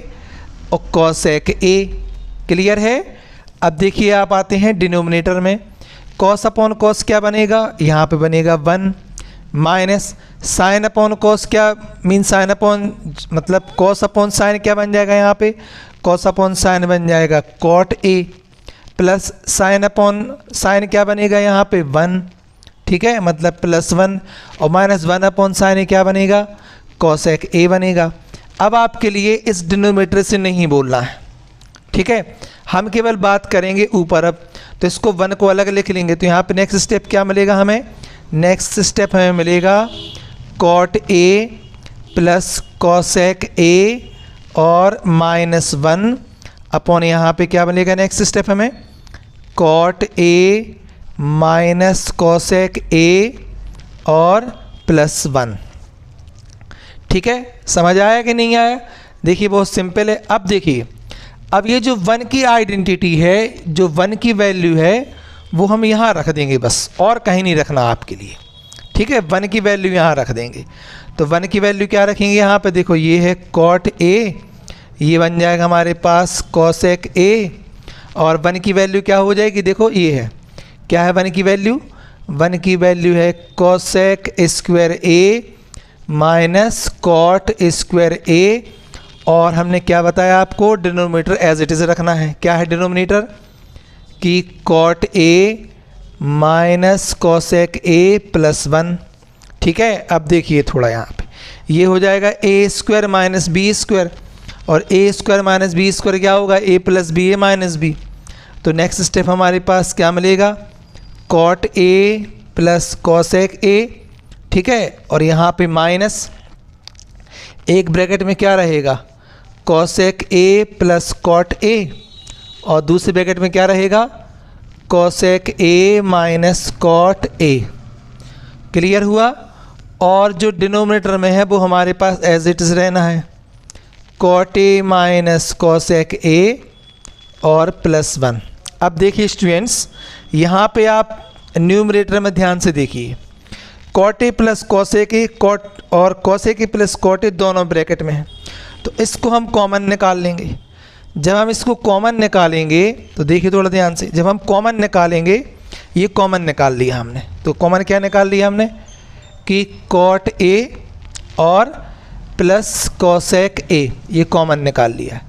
और कॉसेक ए। क्लियर है। अब देखिए आप आते हैं डिनोमिनेटर में, कॉस अपॉन कॉस क्या बनेगा, यहाँ पे बनेगा 1 माइनस साइन अपॉन कॉस क्या मीन साइन अपॉन मतलब कॉस अपॉन साइन क्या बन जाएगा यहाँ पे, कॉस अपॉन साइन बन जाएगा कॉट ए, प्लस साइन अपॉन साइन क्या बनेगा यहाँ पे 1। ठीक है, मतलब +1, और -1 अपॉन साइन क्या बनेगा, कॉसेक ए बनेगा। अब आपके लिए इस डिनोमिनेटर से नहीं बोलना है। ठीक है, हम केवल बात करेंगे ऊपर। अब तो इसको 1 को अलग लिख लेंगे। तो यहाँ पे नेक्स्ट स्टेप क्या मिलेगा हमें, नेक्स्ट स्टेप हमें मिलेगा cot A plus cosec a और -1 अपॉन यहाँ पे क्या मिलेगा, नेक्स्ट स्टेप हमें cot A minus cosec a और +1। ठीक है, समझ आया कि नहीं आया। देखिए बहुत सिंपल है। अब देखिए अब ये जो 1 की आइडेंटिटी है, जो 1 की वैल्यू है वो हम यहाँ रख देंगे बस, और कहीं नहीं रखना आपके लिए, ठीक है। 1 की वैल्यू यहाँ रख देंगे। तो 1 की वैल्यू क्या रखेंगे यहाँ पे, देखो ये है कॉट ए, ये बन जाएगा हमारे पास कॉसेक ए, और 1 की वैल्यू क्या हो जाएगी, देखो ये है, क्या है 1 की वैल्यू, 1 की वैल्यू है cosec square a minus cot square ए, और हमने क्या बताया आपको, डिनोमिनेटर एज इट इज़ रखना है। क्या है डिनोमिनेटर, कि कॉट ए माइनस कॉसेक ए प्लस 1, ठीक है। अब देखिए थोड़ा यहाँ पे ये हो जाएगा a square minus B square, और ए स्क्वायर माइनस बी स्क्वायर क्या होगा, a plus b a minus B. तो नेक्स्ट स्टेप हमारे पास क्या मिलेगा, cot A plus cosec a, ठीक है। और यहाँ पे माइनस एक ब्रैकेट में क्या रहेगा, cosec A plus cot a, और दूसरे ब्रैकेट में क्या रहेगा, cosec a minus cot a. Clear हुआ। और जो डिनोमिनेटर में है वो हमारे पास एज इट इज़ रहना है, cot A minus cosec a और प्लस 1। अब देखिए स्टूडेंट्स, यहाँ पे आप न्यूमरेटर में ध्यान से देखिए, cot A plus cosec A, cot और cosec A plus cot A दोनों ब्रैकेट में है, तो इसको हम कॉमन निकाल लेंगे। जब हम इसको कॉमन निकालेंगे तो देखिए थोड़ा ध्यान से, जब हम कॉमन निकालेंगे, ये कॉमन निकाल लिया हमने, तो कॉमन क्या निकाल लिया हमने, कि कॉट ए और प्लस कॉसेक ए, ये कॉमन निकाल लिया।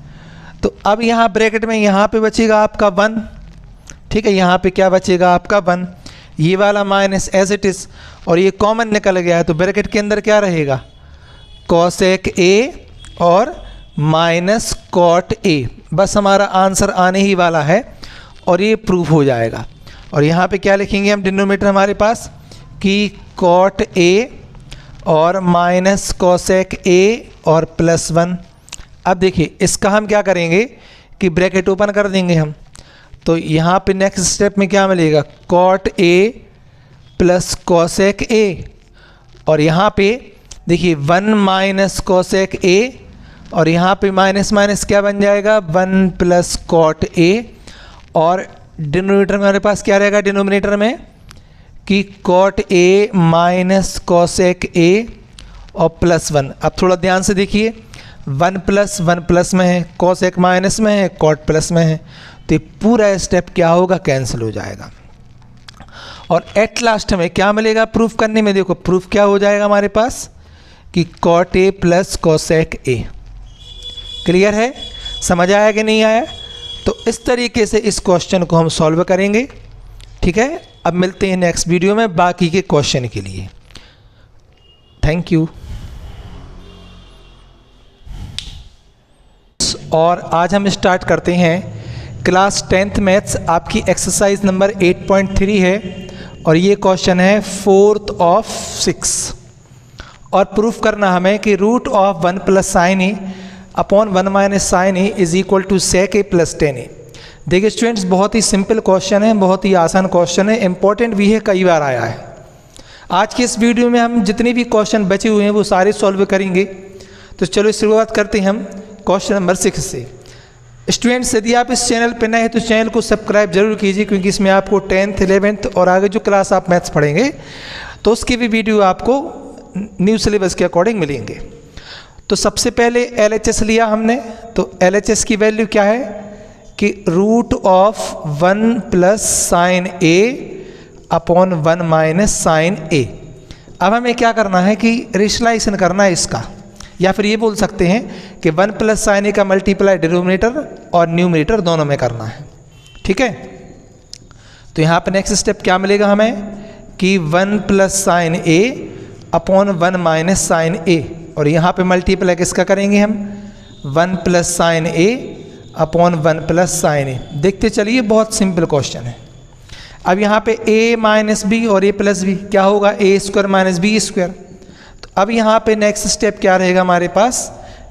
तो अब यहाँ ब्रैकेट में यहाँ पे बचेगा आपका 1, ठीक है, यहाँ पे क्या बचेगा आपका 1, ये वाला माइनस एज इट इज़, और ये कॉमन निकल गया है, तो ब्रैकेट के अंदर क्या रहेगा, कॉसेक ए और माइनस कॉट ए। बस हमारा आंसर आने ही वाला है और ये प्रूफ हो जाएगा। और यहाँ पे क्या लिखेंगे हम डिनोमिनेटर हमारे पास, कि कॉट ए और माइनस कॉसेक ए और प्लस 1। अब देखिए इसका हम क्या करेंगे कि ब्रैकेट ओपन कर देंगे हम, तो यहाँ पे नेक्स्ट स्टेप में क्या मिलेगा, cot A plus cosec a, और यहाँ पे देखिए 1 माइनस कॉसेक ए, और यहाँ पे माइनस माइनस क्या बन जाएगा, 1 प्लस कॉट ए, और डिनोमिनेटर में हमारे पास क्या रहेगा, डिनोमिनेटर में कि cot A minus cosec a और प्लस 1। अब थोड़ा ध्यान से देखिए, 1 प्लस 1 प्लस में है, कॉसेक माइनस में है, कॉट प्लस में है, तो ये पूरा स्टेप क्या होगा, कैंसिल हो जाएगा। और एट लास्ट हमें क्या मिलेगा प्रूफ करने में, देखो प्रूफ क्या हो जाएगा हमारे पास, कि cot A plus cosec a. Clear है, समझ आया कि नहीं आया। तो इस तरीके से इस क्वेश्चन को हम सॉल्व करेंगे, ठीक है। अब मिलते हैं नेक्स्ट वीडियो में बाकी के क्वेश्चन के लिए। Thank you. और आज हम स्टार्ट करते हैं क्लास 10th मैथ्स, आपकी एक्सरसाइज नंबर 8.3 है, और ये क्वेश्चन है 4th of 6। और प्रूफ करना हमें कि root of 1 plus sine A upon 1 minus sine a is equal to sec a plus 10 a. देखिए स्टूडेंट्स, बहुत ही सिंपल क्वेश्चन है, बहुत ही आसान क्वेश्चन है, इंपॉर्टेंट भी है, कई बार आया है। आज के इस वीडियो में हम जितने भी क्वेश्चन बचे हुए हैं वो सारे सॉल्व करेंगे। तो चलो शुरुआत करते हैं हम क्वेश्चन नंबर 6 से। स्टूडेंट्स, यदि आप इस चैनल पर नए हैं तो चैनल को सब्सक्राइब जरूर कीजिए, क्योंकि इसमें आपको 10th 11th और आगे जो क्लास आप मैथ्स पढ़ेंगे तो उसकी भी वीडियो आपको न्यू सिलेबस के अकॉर्डिंग मिलेंगे। तो सबसे पहले LHS लिया हमने, तो LHS की वैल्यू क्या है कि root of 1 plus sine A upon 1 minus sine A. अब हमें क्या करना है कि रेशनलाइजेशन करना है इसका, या फिर ये बोल सकते हैं कि 1 प्लस साइन ए का मल्टीप्लाई डिनोमिनेटर और न्यूमरेटर दोनों में करना है, ठीक है। तो यहाँ पर नेक्स्ट स्टेप क्या मिलेगा हमें कि 1 plus sine A upon 1 minus sine a, और यहाँ पे मल्टीप्लाई किसका करेंगे हम, 1 प्लस साइन ए अपॉन 1 प्लस साइन ए। देखते चलिए, बहुत सिंपल क्वेश्चन है। अब यहाँ पे a माइनस बी और a प्लस बी क्या होगा, ए स्क्वायर माइनस बी स्क्वायर। तो अब यहाँ पे नेक्स्ट स्टेप क्या रहेगा हमारे पास,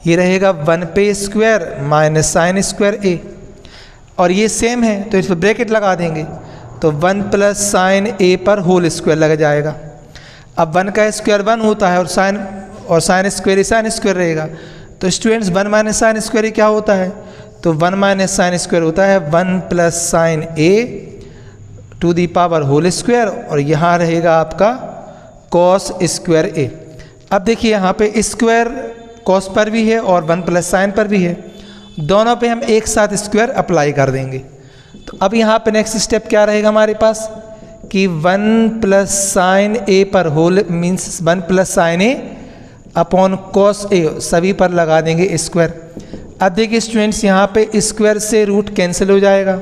ये रहेगा 1 पे स्क्वायर माइनस साइन स्क्वायर ए, और ये सेम है तो इस पर ब्रैकेट लगा देंगे, तो 1 प्लस साइन ए पर होल स्क्वायर लग जाएगा। अब 1 का स्क्वायर 1 होता है, और साइन स्क्वायर ही साइन स्क्वायर रहेगा, तो स्टूडेंट्स 1 माइनस साइन स्क्वायर क्या होता है, तो 1 माइनस साइन स्क्वायर होता है 1 plus sine a to the power whole square, और यहाँ रहेगा आपका कॉस स्क्वायर ए। अब देखिए यहाँ पे स्क्वायर कॉस पर भी है और 1 प्लस साइन पर भी है, दोनों पे हम एक साथ स्क्वायर अप्लाई कर देंगे। तो अब यहाँ पे नेक्स्ट स्टेप क्या रहेगा हमारे पास कि 1 प्लस साइन ए पर होल मीन्स 1 प्लस साइन ए अपॉन कॉस ए, सभी पर लगा देंगे स्क्वायर। अब देखिए स्टूडेंट्स यहाँ पे स्क्वायर से रूट कैंसिल हो जाएगा,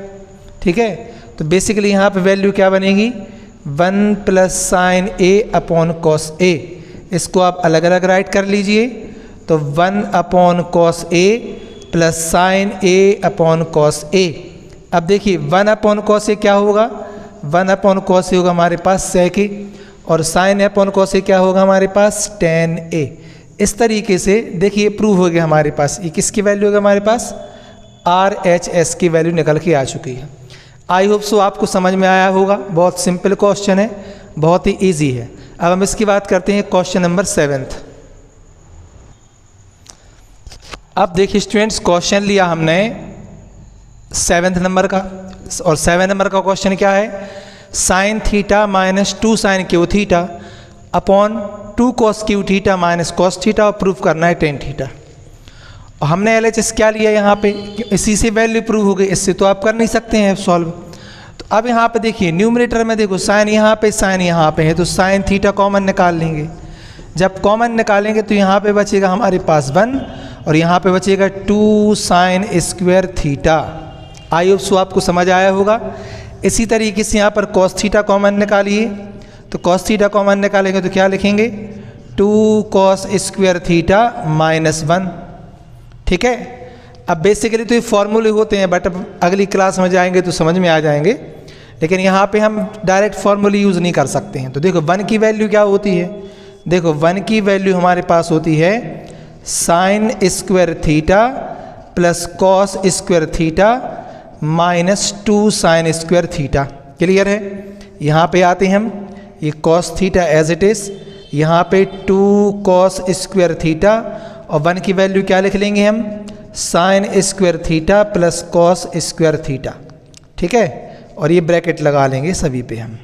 ठीक है। तो बेसिकली यहाँ पे वैल्यू क्या बनेगी 1 प्लस साइन ए अपॉन कॉस ए। इसको आप अलग अलग राइट कर लीजिए, तो 1 upon cos a plus sine A upon cos a. अब देखिए 1 अपॉन कॉस ए क्या होगा, 1 अपॉन कॉस ए होगा हमारे पास सेक ए, और साइन अपॉन कॉस ए क्या होगा हमारे पास टेन ए। इस तरीके से देखिए प्रूव हो गया हमारे पास, ये किसकी वैल्यू होगा हमारे पास RHS की वैल्यू निकल के आ चुकी है। आई होप सो आपको समझ में आया होगा, बहुत सिंपल क्वेश्चन है, बहुत ही ईजी है। अब हम इसकी बात करते हैं क्वेश्चन नंबर 7। अब देखिए स्टूडेंट्स क्वेश्चन लिया हमने 7 नंबर का, और 7 नंबर का क्वेश्चन क्या है sine theta minus 2 sine cube theta upon 2 cos cube theta minus cos theta, और प्रूफ करना है टेन थीटा। और हमने LHS क्या लिया यहाँ पे, इसी से वैल्यू प्रूव हो गई, इससे तो आप कर नहीं सकते हैं सॉल्व। तो अब यहाँ पे देखिए न्यूमरेटर में देखो साइन यहाँ पे साइन यहाँ पे है, तो साइन थीटा कॉमन निकाल लेंगे। जब कॉमन निकालेंगे तो यहाँ पे बचेगा हमारे पास 1, और यहाँ पे बचेगा 2 sine square theta. I hope so आपको समझ आया होगा। इसी तरीके से यहाँ पर कॉस थीटा कॉमन निकालिए, तो कॉस थीटा कॉमन निकालेंगे तो क्या लिखेंगे 2 कॉस स्क्वायर थीटा माइनस 1, ठीक है। अब बेसिकली तो ये फॉर्मूले होते हैं, बट अगली क्लास में जाएंगे तो समझ में आ जाएंगे, लेकिन यहाँ पे हम डायरेक्ट फॉर्मूले यूज़ नहीं कर सकते हैं। तो देखो 1 की वैल्यू क्या होती है, देखो 1 की वैल्यू हमारे पास होती है sine square theta plus cos square theta minus 2 sine square theta. Clear है। यहाँ पे आते हैं हम, ये cos theta as it is, यहाँ पे 2 कॉस स्क्वायर थीटा, और 1 की वैल्यू क्या लिख लेंगे हम sign square theta plus cos square theta, ठीक है। और ये ब्रैकेट लगा लेंगे सभी पे हम।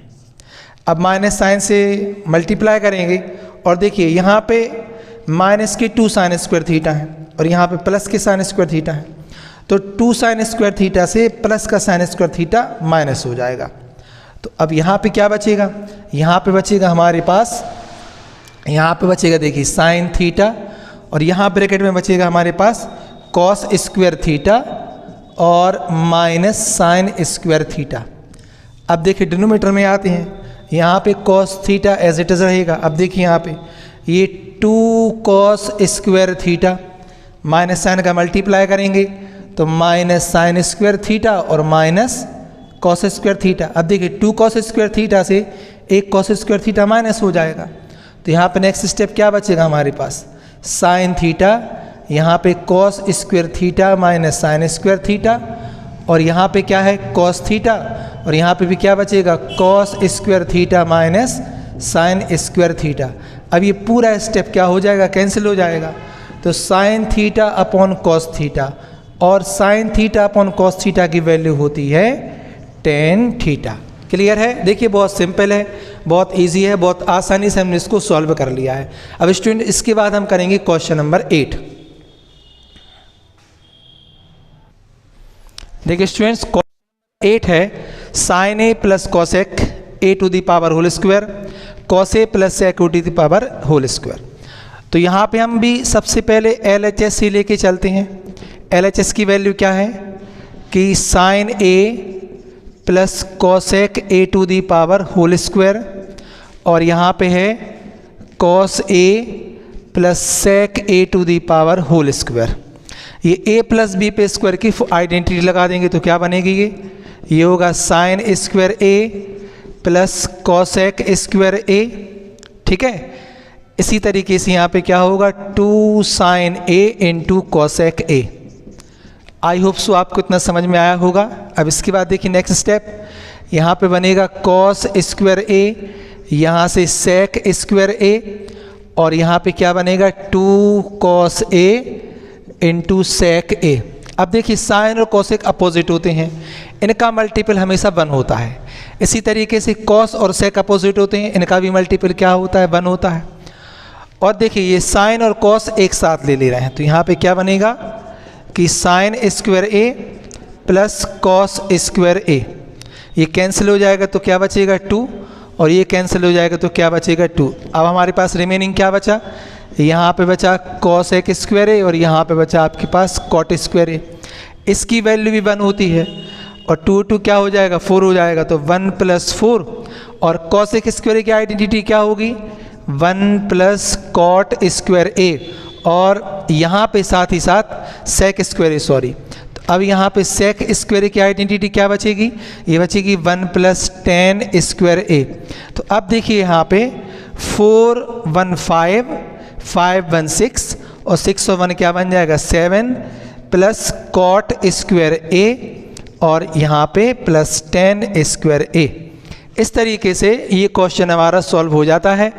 अब माइनस साइन से मल्टीप्लाई करेंगे, और देखिए यहाँ पे माइनस के 2 साइन स्क्वायर थीटा है, और यहाँ पे प्लस के साइन स्क्वायर थीटा है, तो 2 साइन स्क्वायर थीटा से प्लस का साइन स्क्वायर थीटा माइनस हो जाएगा। तो अब यहाँ पे क्या बचेगा, यहाँ पे बचेगा हमारे पास, यहाँ पे बचेगा देखिए साइन थीटा, और यहाँ ब्रैकेट में बचेगा हमारे पास कॉस स्क्वायर थीटा और माइनस साइन स्क्वायर थीटा। अब देखिए डिनोमिनेटर में आते हैं, यहाँ पे cos theta as it is रहेगा। अब देखिए यहाँ पे ये 2 cos square theta minus sine का मल्टीप्लाई करेंगे तो माइनस साइन स्क्वायर थीटा और माइनस कॉस स्क्वायर थीटा। अब देखिए 2 कॉस स्क्वायर थीटा से 1 कॉस स्क्वायर थीटा माइनस हो जाएगा, तो यहाँ पे नेक्स्ट स्टेप क्या बचेगा हमारे पास साइन थीटा, यहाँ पे cos square theta minus sine square theta, और यहाँ पे क्या है कॉस थीटा, और यहाँ पे भी क्या बचेगा cos square theta minus sine square theta. अब ये पूरा स्टेप क्या हो जाएगा कैंसिल हो जाएगा, तो sine theta upon cos theta, और sine theta upon cos theta की वैल्यू होती है टेन थीटा। क्लियर है। देखिए बहुत सिंपल है, बहुत इजी है, बहुत आसानी से हमने इसको सॉल्व कर लिया है। अब स्टूडेंट इसके बाद हम करेंगे क्वेश्चन नंबर 8। देखिए स्टूडेंट्स क्वेश्चन 8 है sine a plus cosec a to the power whole square cos a plus sec to the power whole square. तो यहाँ पे हम भी सबसे पहले LHS से लेके चलते हैं। LHS की वैल्यू क्या है कि sine a plus cosec a to the power whole square, और यहाँ पे है cos a plus sec a to the power whole square. ये a प्लस बी पे स्क्वायर की आइडेंटिटी लगा देंगे तो क्या बनेगी ये होगा साइन स्क्वायर ए प्लस कॉसेक स्क्वायर ए, ठीक है। इसी तरीके से यहाँ पे क्या होगा 2 sine a into cosec a. I hope so आपको इतना समझ में आया होगा। अब इसके बाद देखिए नेक्स्ट स्टेप, यहाँ पे बनेगा कॉस स्क्वायर ए, यहाँ से सेक स्क्वायर ए, और यहाँ पे क्या बनेगा 2 कॉस ए इंटू सेक ए। अब देखिए साइन और कोसेक अपोजिट होते हैं, इनका मल्टीपल हमेशा 1 होता है। इसी तरीके से कॉस और सेक अपोजिट होते हैं, इनका भी मल्टीपल क्या होता है? 1 होता है। और देखिए ये साइन और कॉस एक साथ ले रहे हैं, तो यहाँ पे क्या बनेगा कि साइन स्क्वायर ए प्लस कॉस स्क्वायर ए, ये कैंसिल हो जाएगा तो क्या बचेगा 2, और ये कैंसिल हो जाएगा तो क्या बचेगा 2। अब हमारे पास रिमेनिंग क्या बचा? यहाँ पे बचा कॉस एक स्क्वायर ए और यहाँ पे बचा आपके पास कॉट स्क्वायर ए। इसकी वैल्यू भी 1 होती है, और 2 क्या हो जाएगा? 4 हो जाएगा, तो 1 + 4। और कॉस एक स्क्वायर ए की आइडेंटिटी क्या होगी? 1 + कॉट स्क्वायर ए, और यहाँ पे साथ ही साथ सेक स्क्वायर ए, सॉरी। तो अब यहाँ पे सेक स्क्वायर ए की आइडेंटिटी क्या बचेगी? ये बचेगी 1 + tan स्क्वायर ए। तो अब देखिए यहाँ पे 4 1 5 5 1 6 और 6 और 1 क्या बन जाएगा? 7 + कॉट स्क्वायर ए, और यहाँ पे प्लस tan स्क्वायर ए। इस तरीके से ये क्वेश्चन हमारा सॉल्व हो जाता है।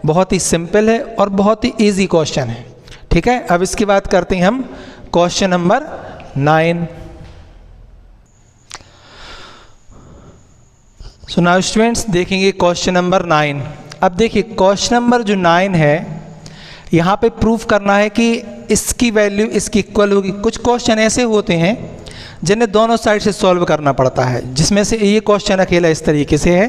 बहुत ही सिंपल है और बहुत ही इजी क्वेश्चन है, ठीक है। अब इसके बाद करते हैं हम question number 9। So now students देखेंगे क्वेश्चन नंबर 9। अब देखिए क्वेश्चन नंबर जो 9 है, यहाँ पे प्रूफ करना है कि इसकी वैल्यू इसकी इक्वल होगी। कुछ क्वेश्चन ऐसे होते हैं जिन्हें दोनों साइड से सॉल्व करना पड़ता है, जिसमें से ये क्वेश्चन अकेला इस तरीके से है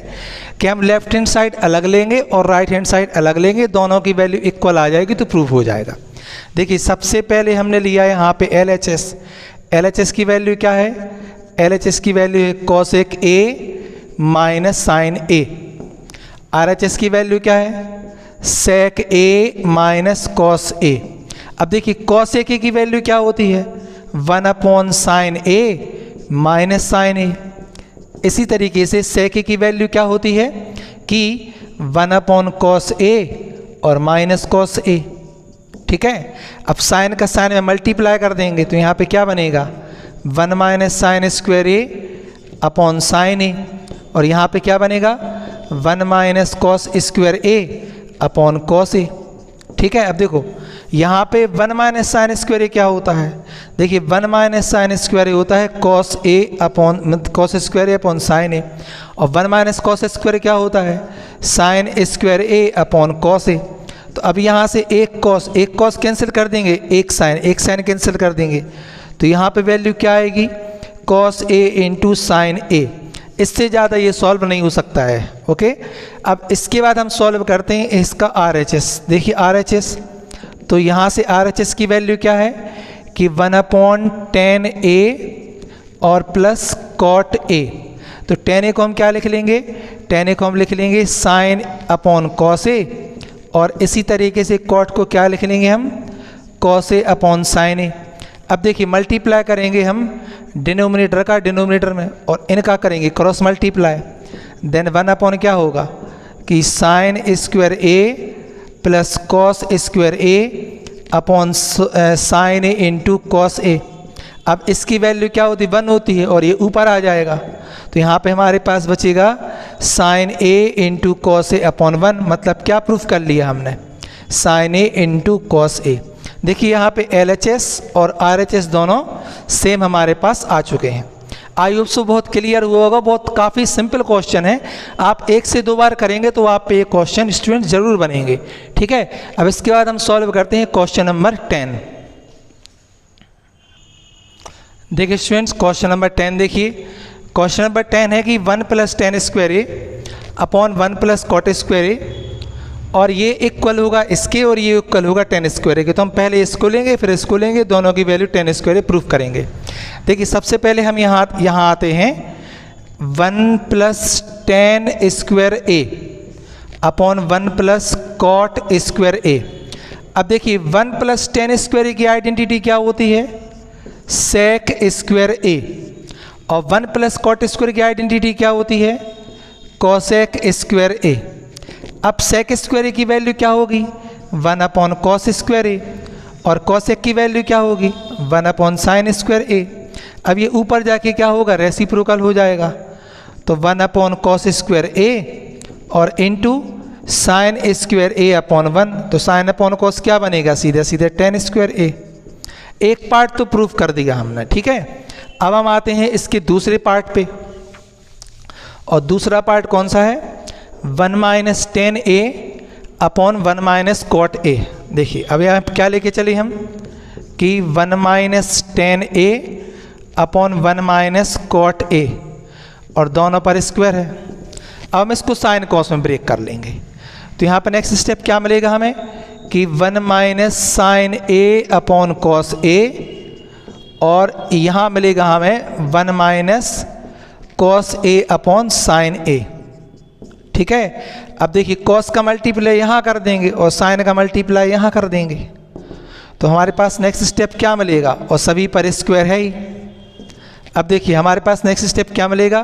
कि हम लेफ्ट हैंड साइड अलग लेंगे और राइट हैंड साइड अलग लेंगे, दोनों की वैल्यू इक्वल आ जाएगी तो प्रूफ हो जाएगा। देखिए सबसे पहले हमने लिया है यहाँ पे LHS। LHS की वैल्यू क्या है? LHS की वैल्यू है cosec a minus sine a. RHS की वैल्यू क्या है? Sec a minus cos a. अब देखिए कॉसेक ए की वैल्यू क्या होती है? 1/sin ए माइनस साइन ए। इसी तरीके से सेक ए की वैल्यू क्या होती है कि 1/cos ए और माइनस कॉस ए, ठीक है। अब साइन का साइन में मल्टीप्लाई कर देंगे तो यहाँ पे क्या बनेगा? 1 - sin square A upon sine a, और यहाँ पे क्या बनेगा? 1 - cos स्क्वायर ए अपॉन कॉस ए, ठीक है। अब देखो यहाँ पे 1 - sin स्क्वायर ए क्या होता है? देखिए 1 - sin स्क्वायर ए होता है cos A upon cos square A upon sine a, और 1 - cos स्क्वायर क्या होता है? साइन स्क्वायर ए अपॉन कॉस ए। तो अब यहाँ से एक कॉस कैंसिल कर देंगे, एक साइन कैंसिल कर देंगे, तो यहाँ पे वैल्यू क्या आएगी? cos ए इंटू साइन ए। इससे ज़्यादा ये सॉल्व नहीं हो सकता है, ओके। अब इसके बाद हम सॉल्व करते हैं इसका RHS। देखिए RHS, तो यहाँ से RHS की वैल्यू क्या है कि 1/tan ए और प्लस कॉट ए। तो tan ए को हम क्या लिख लेंगे? tan ए को हम लिख लेंगे साइन अपॉन कॉस ए, और इसी तरीके से कॉट को क्या लिख लेंगे हम? Cos A upon sine A. अब देखिए मल्टीप्लाई करेंगे हम डिनोमिनेटर का डिनोमिनेटर में, और इनका करेंगे क्रॉस मल्टीप्लाई। देन 1 क्या होगा कि sine square A plus cos square A upon sine a into cos a. अब इसकी वैल्यू क्या होती है? 1 होती है, और ये ऊपर आ जाएगा, तो यहाँ पे हमारे पास बचेगा sign a into cos A upon 1। मतलब क्या प्रूफ कर लिया हमने? Sign a into cos A. देखिए यहाँ पे LHS और RHS दोनों सेम हमारे पास आ चुके हैं। आई होप सो बहुत क्लियर हुआ होगा। बहुत काफ़ी सिंपल क्वेश्चन है, आप 1 से 2 बार करेंगे तो आप पे ये क्वेश्चन स्टूडेंट जरूर बनेंगे, ठीक है। अब इसके बाद हम सॉल्व करते हैं क्वेश्चन नंबर 10। देखिए स्टूडेंट्स क्वेश्चन नंबर 10 देखिए। क्वेश्चन नंबर 10 है कि 1 + tan स्क्वायर ए अपॉन 1 + cot स्क्वायर ए, और ये इक्वल होगा इसके और ये इक्वल होगा tan स्क्वायर ए के। तो हम पहले इसको लेंगे फिर इसको लेंगे, दोनों की वैल्यू tan स्क्वायर ए प्रूफ करेंगे। देखिए सबसे पहले हम यहाँ आते हैं 1 + tan square A upon 1 + cot square A. अब देखिए 1 + tan स्क्वायर ए की आइडेंटिटी क्या होती है? सेक स्क्वायर ए, और 1 + cot स्क्वायर की आइडेंटिटी क्या होती है? Cosec square A. अब सेक स्क्वायर ए की वैल्यू क्या होगी? 1/cos स्क्वायर ए, और कोसेक की वैल्यू क्या होगी? 1/sin square A. अब ये ऊपर जाके क्या होगा? रेसिप्रोकल हो जाएगा, तो 1/cos स्क्वायर ए और इंटू साइन स्क्वायर ए अपॉन 1, तो साइन अपॉन कॉस क्या बनेगा? सीधे सीधे tan स्क्वायर ए। एक पार्ट तो प्रूफ कर दिया हमने, ठीक है। अब हम आते हैं इसके दूसरे पार्ट पे, और दूसरा पार्ट कौन सा है, 1 minus 10a upon 1 minus cot a। देखिए अब यहाँ क्या लेके चले हम कि 1 minus 10a upon 1 minus cot a, और दोनों पर स्क्वायर है। अब हम इसको साइन कॉस में ब्रेक कर लेंगे, तो यहाँ पर नेक्स्ट स्टेप क्या मिलेगा हमें कि 1 minus sine a upon cos a, और यहाँ मिलेगा हमें 1 minus cos a upon sine a, ठीक है। अब देखिए कॉस का मल्टीप्लाई यहाँ कर देंगे और साइन का मल्टीप्लाई यहाँ कर देंगे, तो हमारे पास नेक्स्ट स्टेप क्या मिलेगा, और सभी पर स्क्वायर है ही। अब देखिए हमारे पास नेक्स्ट स्टेप क्या मिलेगा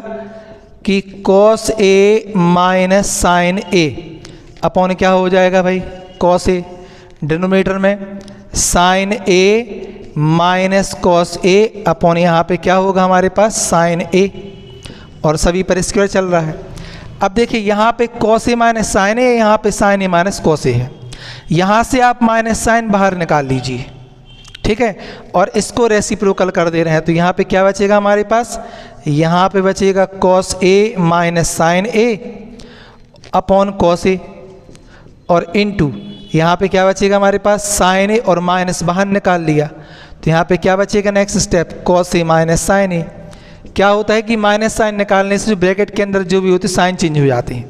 कि cos a minus sine a upon क्या हो जाएगा भाई, कॉस a, डिनोमिनेटर में sine a minus cos a upon यहाँ पे क्या होगा हमारे पास साइन a, और सभी पर स्क्वायर चल रहा है। अब देखिए यहाँ पे कॉस ए माइनस साइन ए, यहाँ पे साइन ए माइनस कॉस ए है, यहाँ से आप माइनस साइन बाहर निकाल लीजिए, ठीक है, और इसको रेसिप्रोकल कर दे रहे हैं, तो यहाँ पे क्या बचेगा हमारे पास, यहाँ पे बचेगा cos A minus sine A upon cos ए, और इनटू यहाँ पे क्या बचेगा हमारे पास साइन ए, और माइनस बाहर निकाल लिया, तो यहाँ पे क्या बचेगा next step cos A minus sine ए। क्या होता है कि माइनस साइन निकालने से जो ब्रैकेट के अंदर जो भी होते हैं साइन चेंज हो जाते हैं।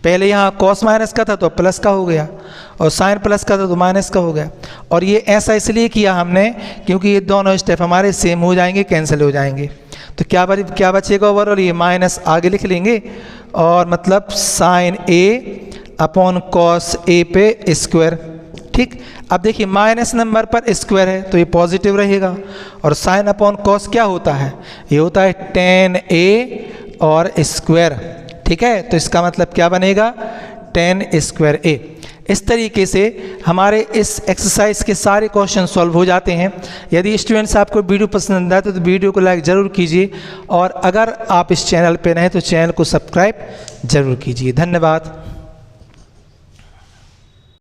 पहले यहाँ कॉस माइनस का था तो प्लस का हो गया, और साइन प्लस का था तो माइनस का हो गया, और ये ऐसा इसलिए किया हमने क्योंकि ये दोनों स्टेप हमारे सेम हो जाएंगे, कैंसिल हो जाएंगे। तो क्या बचेगा ओवरऑल, ये माइनस आगे लिख लेंगे, और मतलब साइन ए अपॉन कॉस ए पे स्क्वायर, ठीक। अब देखिए माइनस नंबर पर स्क्वायर है तो ये पॉजिटिव रहेगा, और साइन अपॉन कॉस क्या होता है, ये होता है tan a और स्क्वायर, ठीक है। तो इसका मतलब क्या बनेगा tan स्क्वायर a। इस तरीके से हमारे इस एक्सरसाइज के सारे क्वेश्चन सॉल्व हो जाते हैं। यदि स्टूडेंट्स आपको वीडियो पसंद आए तो वीडियो को लाइक ज़रूर कीजिए, और अगर आप इस चैनल पर नए तो चैनल को सब्सक्राइब ज़रूर कीजिए। धन्यवाद।